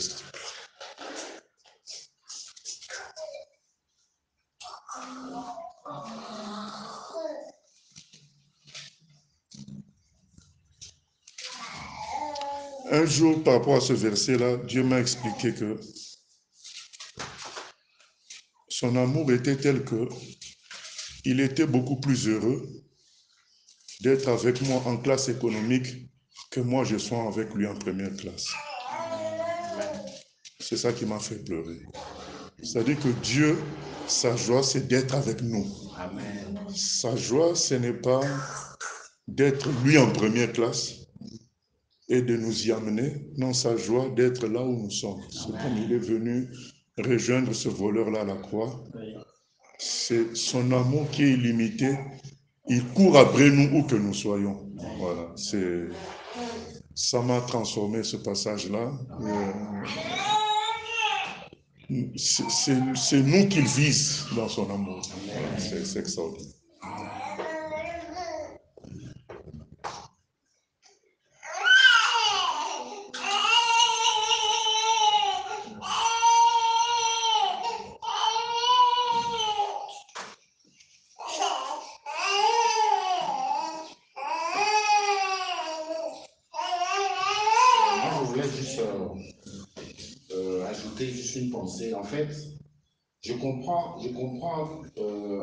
Un jour, par rapport à ce verset-là, Dieu m'a expliqué que son amour était tel que il était beaucoup plus heureux d'être avec moi en classe économique que moi je sois avec lui en première classe. C'est ça qui m'a fait pleurer. C'est-à-dire que Dieu, sa joie, c'est d'être avec nous. Amen. Sa joie, ce n'est pas d'être lui en première classe et de nous y amener. Non, sa joie d'être là où nous sommes. C'est comme il est venu rejoindre ce voleur-là à la croix. C'est son amour qui est illimité. Il court après nous où que nous soyons. Voilà, ça m'a transformé ce passage-là. C'est nous qu'il vise dans son amour. Voilà, c'est extraordinaire. Moi, je voulais juste ajouter juste une pensée. En fait, je comprends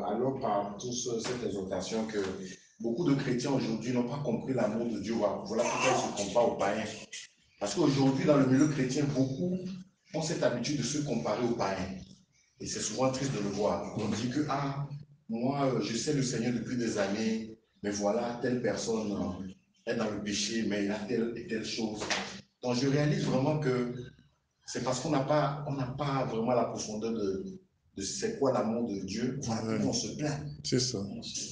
alors par toute cette exhortation que beaucoup de chrétiens aujourd'hui n'ont pas compris l'amour de Dieu. Voilà pourquoi ils se comparent aux païens. Parce qu'aujourd'hui, dans le milieu chrétien, beaucoup ont cette habitude de se comparer aux païens. Et c'est souvent triste de le voir. On dit que, moi, je sais le Seigneur depuis des années, mais voilà, telle personne est dans le péché, mais il a telle et telle chose. Donc, je réalise vraiment que c'est parce qu'on n'a pas vraiment la profondeur de c'est quoi l'amour de Dieu. Voilà pourquoi on se plaint. C'est ça.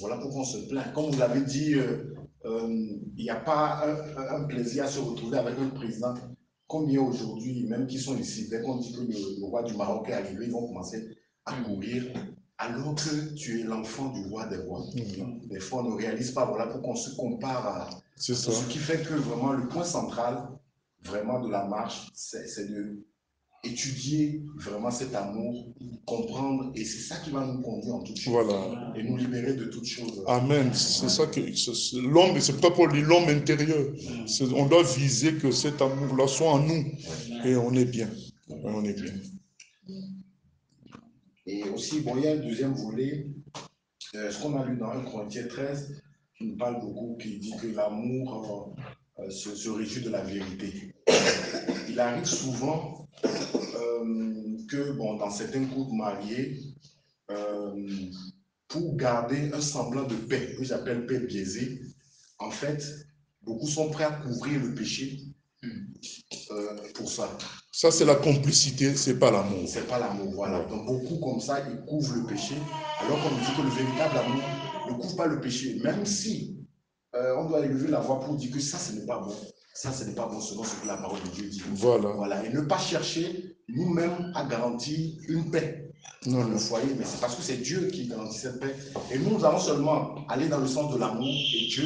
Voilà pourquoi on se plaint. Comme vous l'avez dit, il n'y a pas un plaisir à se retrouver avec un président. Combien aujourd'hui, même qui sont ici, dès qu'on dit que le roi du Maroc est arrivé, ils vont commencer à courir, alors que tu es l'enfant du roi des rois. Des fois, on ne réalise pas, voilà pourquoi on se compare à... C'est ça. Ce qui fait que vraiment le point central, vraiment de la marche, c'est de étudier vraiment cet amour, comprendre, et c'est ça qui va nous conduire en toutes choses. Voilà. Et nous libérer de toutes choses. Amen. C'est ça que l'homme, c'est pas pour l'homme intérieur. On doit viser que cet amour-là soit en nous. Et on est bien. On est bien. Et aussi, bon, il y a un deuxième volet, ce qu'on a lu dans 1 Corinthiens 13, qui nous parle beaucoup, qui dit que l'amour se réjouit de la vérité. Il arrive souvent que, bon, dans certains couples mariés, pour garder un semblant de paix, que j'appelle paix biaisée, en fait, beaucoup sont prêts à couvrir le péché pour ça. Ça, c'est la complicité, c'est pas l'amour. C'est pas l'amour, voilà. Donc, beaucoup comme ça, ils couvrent le péché, alors qu'on dit que le véritable amour ne couvre pas le péché, même si on doit élever la voix pour dire que ça, ce n'est pas bon. Ça, ce n'est pas bon selon ce que la parole de Dieu dit. Voilà. Et ne pas chercher nous-mêmes à garantir une paix dans le foyer, mais c'est parce que c'est Dieu qui garantit cette paix. Et nous allons seulement aller dans le sens de l'amour et Dieu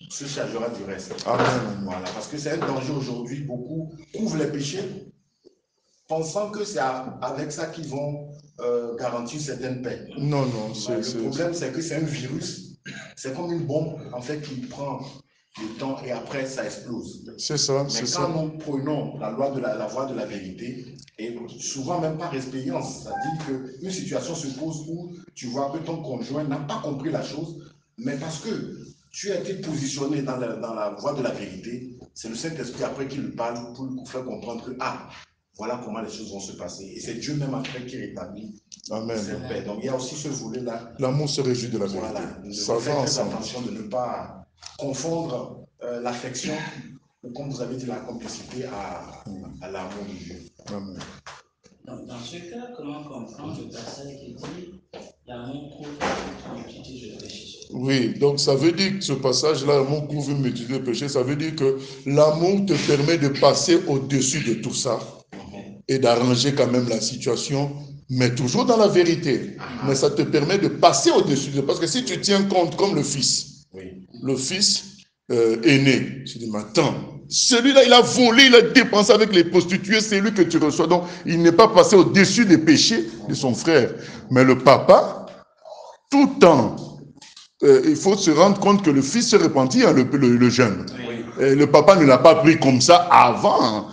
se chargera du reste. Amen. Voilà, parce que c'est un danger aujourd'hui. Beaucoup couvrent les péchés, pensant que c'est avec ça qu'ils vont garantir une certaine paix. Non. Le problème, c'est que c'est un virus. C'est comme une bombe, en fait, qui prend le temps et après, ça explose. C'est ça, mais quand nous prenons la voie de la vérité, et souvent même par expérience, ça dit qu'une situation se pose où tu vois que ton conjoint n'a pas compris la chose, mais parce que tu as été positionné dans la voie de la vérité, c'est le Saint-Esprit après qui lui parle pour lui faire comprendre que, voilà comment les choses vont se passer. Et c'est Dieu même après qui rétablit cette paix. Donc il y a aussi ce volet-là. L'amour se réjouit de la vérité. Voilà. Ça va ensemble. Attention de ne pas confondre l'affection, ou comme vous avez dit, la complicité à l'amour de Dieu. Amen. Donc, dans ce cas, comment comprendre le passage qui dit l'amour l'amour couvre une multitude de péchés. Oui, donc ça veut dire que ce passage-là, l'amour couvre une multitude de péchés, ça veut dire que l'amour te permet de passer au-dessus de tout ça et d'arranger quand même la situation, mais toujours dans la vérité. Mais ça te permet de passer au-dessus de... Parce que si tu tiens compte comme le fils, le fils aîné, tu dis, mais attends, celui-là, il a volé, il a dépensé avec les prostituées, c'est lui que tu reçois. Donc, il n'est pas passé au-dessus des péchés de son frère. Mais le papa, tout le temps, il faut se rendre compte que le fils se repentit, hein, le jeune. Et le papa ne l'a pas pris comme ça avant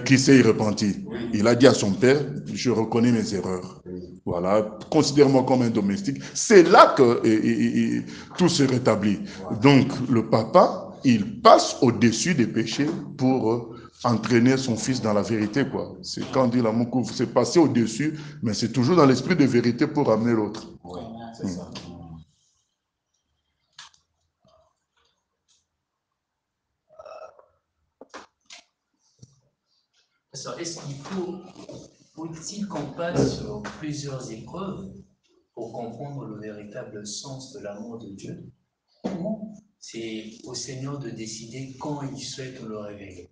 qu'il s'est repenti. Il a dit à son père, je reconnais mes erreurs. Voilà, considère-moi comme un domestique. C'est là que tout se rétablit. Donc, le papa, il passe au-dessus des péchés pour entraîner son fils dans la vérité, quoi. C'est quand on dit l'amour couvre, c'est passer au-dessus, mais c'est toujours dans l'esprit de vérité pour amener l'autre. C'est ça. Est-ce qu'il faut-il qu'on passe sur plusieurs épreuves pour comprendre le véritable sens de l'amour de Dieu? C'est au Seigneur de décider quand il souhaite le révéler.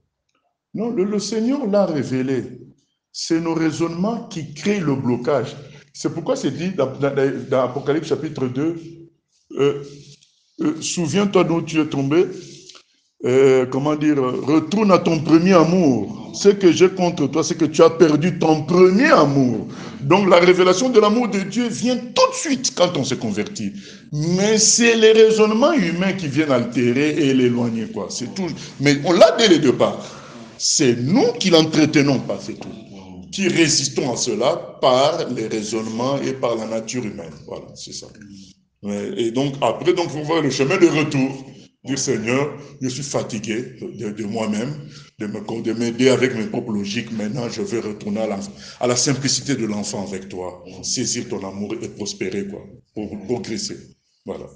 Non, le Seigneur l'a révélé. C'est nos raisonnements qui créent le blocage. C'est pourquoi c'est dit dans Apocalypse chapitre 2, souviens-toi d'où tu es tombé, retourne à ton premier amour. Ce que j'ai contre toi, c'est que tu as perdu ton premier amour. Donc la révélation de l'amour de Dieu vient tout de suite quand on se convertit. Mais c'est les raisonnements humains qui viennent altérer et l'éloigner, quoi. C'est tout. Mais on l'a dès les deux parts. C'est nous qui l'entretenons pas, c'est tout. Qui résistons à cela par les raisonnements et par la nature humaine. Voilà, c'est ça. Et donc après, donc, il faut voir le chemin de retour. Dire Seigneur, je suis fatigué de moi-même, de m'aider avec mes propres logiques. Maintenant, je veux retourner à la simplicité de l'enfant avec toi. Saisir ton amour et prospérer, quoi, pour progresser. Voilà.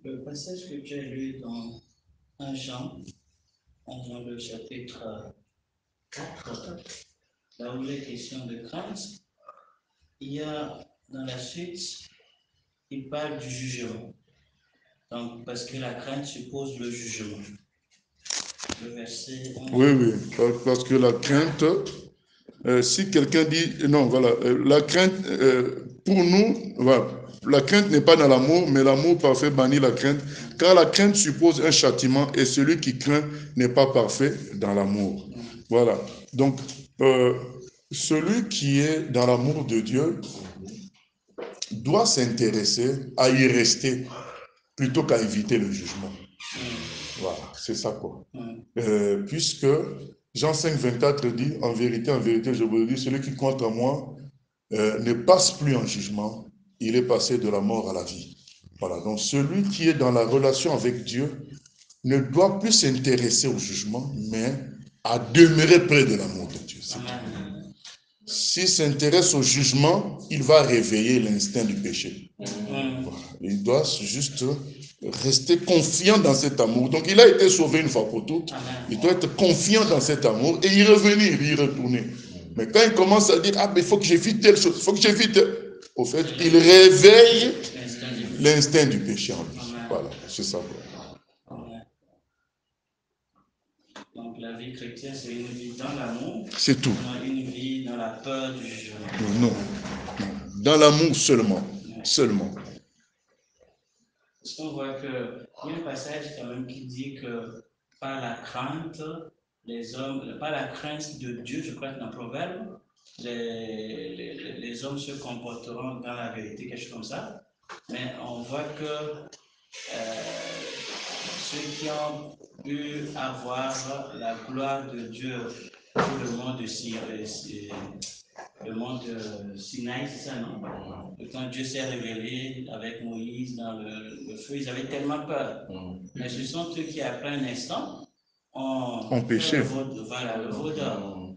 Le passage que tu as lu dans 1 Jean le chapitre 4, là où il est question de crainte, il y a dans la suite, il parle du jugement. Donc, parce que la crainte suppose le jugement. Le verset 11. Oui, parce que la crainte, si quelqu'un dit, non, voilà, la crainte, pour nous, voilà, la crainte n'est pas dans l'amour, mais l'amour parfait bannit la crainte, car la crainte suppose un châtiment, et celui qui craint n'est pas parfait dans l'amour. Voilà, donc, celui qui est dans l'amour de Dieu doit s'intéresser à y rester, plutôt qu'à éviter le jugement. Voilà, c'est ça, quoi. Puisque Jean 5, 24 dit, en vérité, je vous le dis, celui qui compte en moi ne passe plus en jugement, il est passé de la mort à la vie. Voilà, donc celui qui est dans la relation avec Dieu ne doit plus s'intéresser au jugement, mais à demeurer près de l'amour de Dieu. S'il s'intéresse au jugement, il va réveiller l'instinct du péché. Voilà. Il doit juste rester confiant dans cet amour. Donc il a été sauvé une fois pour toutes. Il doit être confiant dans cet amour et y revenir, y retourner. Mais quand il commence à dire, ah mais il faut que j'évite telle chose, il faut que j'évite, au fait, il réveille l'instinct du péché en lui. Voilà, c'est ça. Donc la vie chrétienne, c'est une vie dans l'amour. C'est tout. Une vie dans la peur du jugement. Non. Dans l'amour seulement. Seulement. Parce qu'on voit qu'il y a un passage quand même qui dit que par la crainte, les hommes, par la crainte de Dieu, je crois que dans le Proverbe, les hommes se comporteront dans la vérité, quelque chose comme ça. Mais on voit que ceux qui ont pu avoir la gloire de Dieu pour le monde de Sinaï, c'est ça, non? Quand Dieu s'est révélé avec Moïse dans le feu, ils avaient tellement peur. Mais ce sont eux qui, après un instant, ont péché. Le vaudor.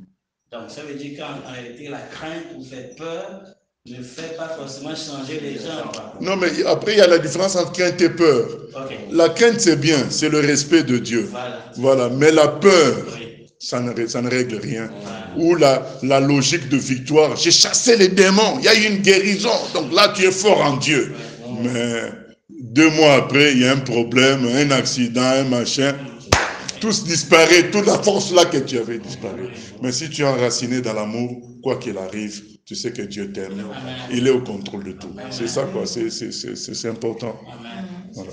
Donc ça veut dire qu'en réalité, la crainte vous fait peur ne fait pas forcément changer les gens. Non, mais après, il y a la différence entre crainte et peur. Okay. La crainte, c'est bien, c'est le respect de Dieu. Voilà. Mais la peur, ça ne règle rien. Ou la logique de victoire, j'ai chassé les démons, il y a eu une guérison, donc là tu es fort en Dieu. Mais 2 mois après, il y a un problème, un accident, un machin, tous disparaît, toute la force là que tu avais disparu. Mais si tu es enraciné dans l'amour, quoi qu'il arrive, tu sais que Dieu t'aime. Il est au contrôle de tout. C'est ça quoi, c'est important. Voilà.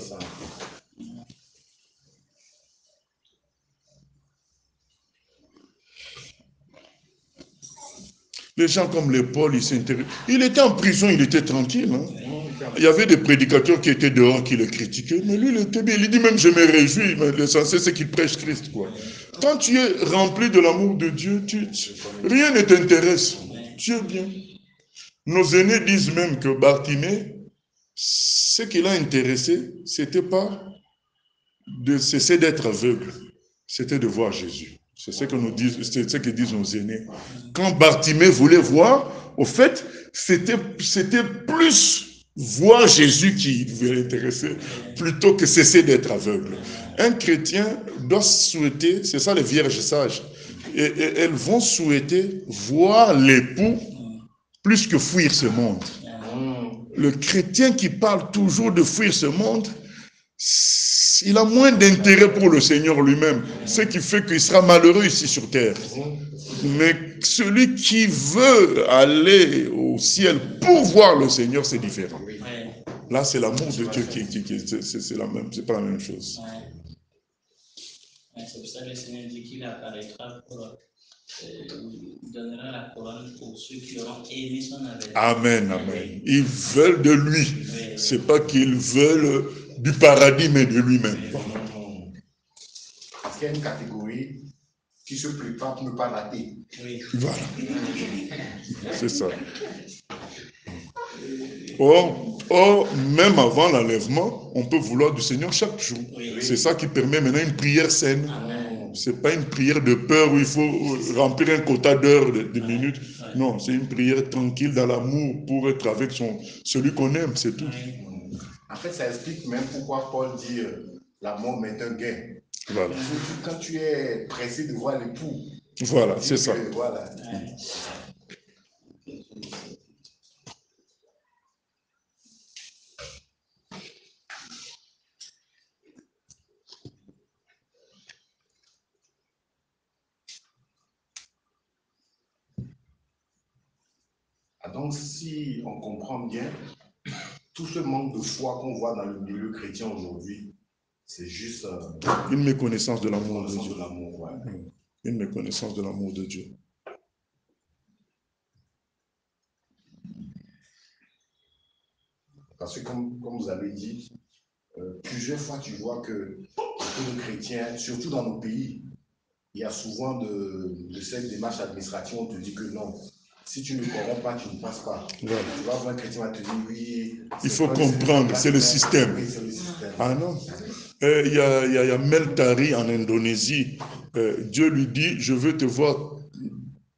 Les gens comme les Paul, il était en prison, il était tranquille. Hein? Il y avait des prédicateurs qui étaient dehors, qui le critiquaient, mais lui, il était bien. Il dit même, je me réjouis, mais l'essentiel, c'est qu'il prêche Christ. Quoi. Quand tu es rempli de l'amour de Dieu, rien ne t'intéresse. Tu es bien. Nos aînés disent même que Bartimée, ce qui l'a intéressé, c'était pas de cesser d'être aveugle, c'était de voir Jésus. C'est ce que nous disent, c'est ce que disent nos aînés. Quand Bartimée voulait voir, au fait, c'était plus voir Jésus qui l'intéressait, plutôt que cesser d'être aveugle. Un chrétien doit souhaiter, c'est ça les vierges sages, et elles vont souhaiter voir l'époux plus que fuir ce monde. Le chrétien qui parle toujours de fuir ce monde, il a moins d'intérêt pour le Seigneur lui-même, ce qui fait qu'il sera malheureux ici sur terre. Mais celui qui veut aller au ciel pour voir le Seigneur, c'est différent. Là, c'est l'amour de Dieu c'est la même, c'est pas la même chose. C'est pour ça que le Seigneur dit qu'il apparaîtra pour donnera la couronne pour ceux qui auront aimé son avènement. Amen, amen. Ils veulent de lui. C'est pas qu'ils veulent du paradis, mais de lui-même. Parce qu'il y a une catégorie qui se prépare pour ne pas rater. Oui. Voilà. C'est ça. Or, même avant l'enlèvement, on peut vouloir du Seigneur chaque jour. C'est ça qui permet maintenant une prière saine. C'est pas une prière de peur où il faut remplir un quota d'heures, de minutes. Non, c'est une prière tranquille dans l'amour pour être avec celui qu'on aime, c'est tout. En fait, ça explique même pourquoi Paul dit la mort est un gain. Voilà. Quand tu es pressé de voir l'époux. Voilà, c'est ça. Voilà. Donc, si on comprend bien, tout ce manque de foi qu'on voit dans le milieu chrétien aujourd'hui, c'est juste une méconnaissance de l'amour de Dieu. Ouais. Une méconnaissance de l'amour de Dieu. Parce que comme vous avez dit, plusieurs fois tu vois que beaucoup de chrétiens, surtout dans nos pays, il y a souvent de cette démarche administrative, on te dit que non. Si tu ne corromps pas, tu ne passes pas. Voilà. Tu vois, un chrétien va te dire oui. Il faut comprendre, c'est le système. Oui, c'est le système. Ah non. Il y a Meltari en Indonésie. Dieu lui dit, je veux te voir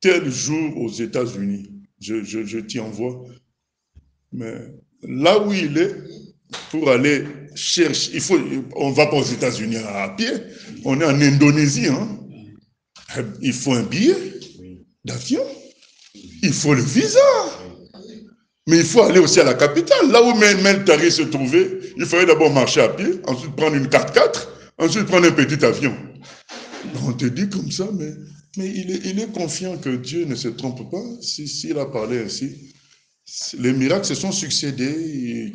tel jour aux États-Unis. Je t'y envoie. Mais là où il est, pour aller chercher, on ne va pas aux États-Unis à pied. On est en Indonésie. Hein. Il faut un billet d'avion. Il faut le visa. Mais il faut aller aussi à la capitale. Là où Meltari se trouvait, il fallait d'abord marcher à pied, ensuite prendre une 4x4, ensuite prendre un petit avion. On te dit comme ça, mais il est confiant que Dieu ne se trompe pas. S'il a parlé ainsi, les miracles se sont succédés.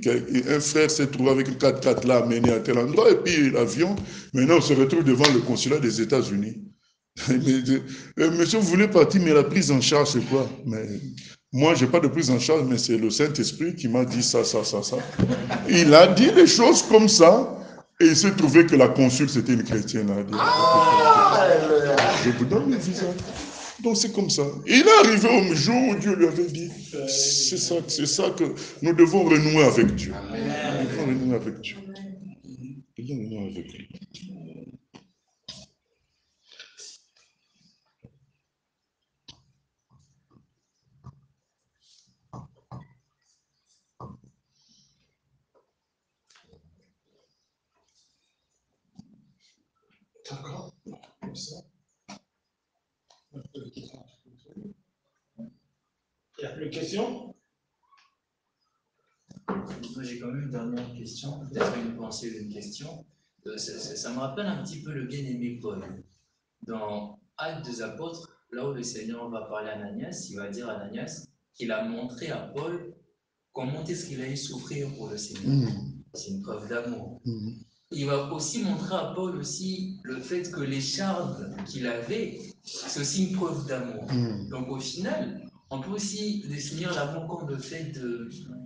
Un frère s'est trouvé avec une 4x4 là, amené à tel endroit, et puis l'avion, maintenant on se retrouve devant le consulat des États-Unis. Monsieur, vous voulez partir, mais la prise en charge, c'est quoi? Mais moi, je n'ai pas de prise en charge, mais c'est le Saint-Esprit qui m'a dit ça. Il a dit des choses comme ça, et il s'est trouvé que la consul, c'était une chrétienne. Je vous donne le visa. Donc c'est comme ça. Il est arrivé au jour où Dieu lui avait dit, c'est ça que nous devons renouer avec Dieu. Nous devons renouer avec Dieu. Nous devons renouer avec Dieu. D'accord. Comme ça. questions? J'ai quand même une dernière question, peut-être une pensée d'une question. Ça me rappelle un petit peu le bien-aimé Paul. Dans Actes des Apôtres, là où le Seigneur va parler à Ananias, il va dire à Ananias qu'il a montré à Paul comment est-ce qu'il allait souffrir pour le Seigneur. C'est une preuve d'amour. Il va aussi montrer à Paul aussi le fait que les charges qu'il avait, c'est aussi une preuve d'amour. Donc au final, on peut aussi définir l'amour comme le fait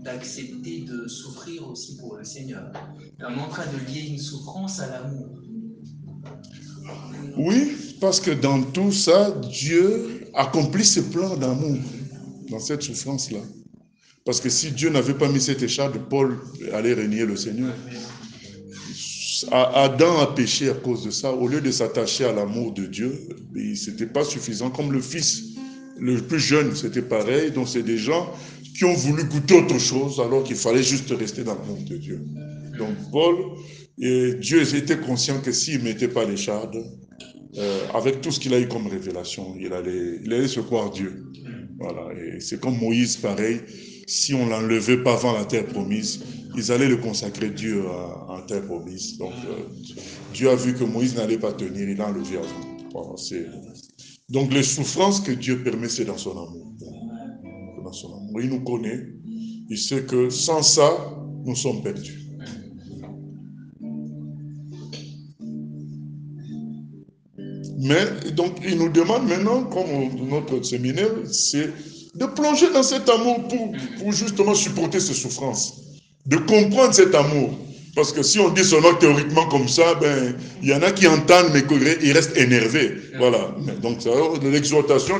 d'accepter de souffrir aussi pour le Seigneur. On est en train de lier une souffrance à l'amour. Oui, parce que dans tout ça, Dieu accomplit ses plans d'amour dans cette souffrance-là. Parce que si Dieu n'avait pas mis cette écharpe, Paul allait régner le Seigneur. Adam a péché à cause de ça. Au lieu de s'attacher à l'amour de Dieu, ce n'était pas suffisant. Comme le fils, le plus jeune, c'était pareil. Donc c'est des gens qui ont voulu goûter autre chose alors qu'il fallait juste rester dans l'amour de Dieu. Donc Paul, Dieu était conscient que s'il ne mettait pas l'écharpe, avec tout ce qu'il a eu comme révélation, il allait se croire Dieu. Voilà. Et c'est comme Moïse, pareil. Si on ne l'enlevait pas avant la terre promise, ils allaient le consacrer Dieu à la terre promise. Donc, Dieu a vu que Moïse n'allait pas tenir, il l'a enlevé avant. Voilà, donc, les souffrances que Dieu permet, c'est dans son amour. Dans son amour. Il nous connaît. Il sait que sans ça, nous sommes perdus. Mais, donc, il nous demande maintenant, comme notre séminaire, c'est de plonger dans cet amour pour justement supporter ces souffrances. De comprendre cet amour. Parce que si on dit seulement théoriquement comme ça, ben, il y en a qui entendent, mais qui restent énervés. Voilà. Donc, l'exhortation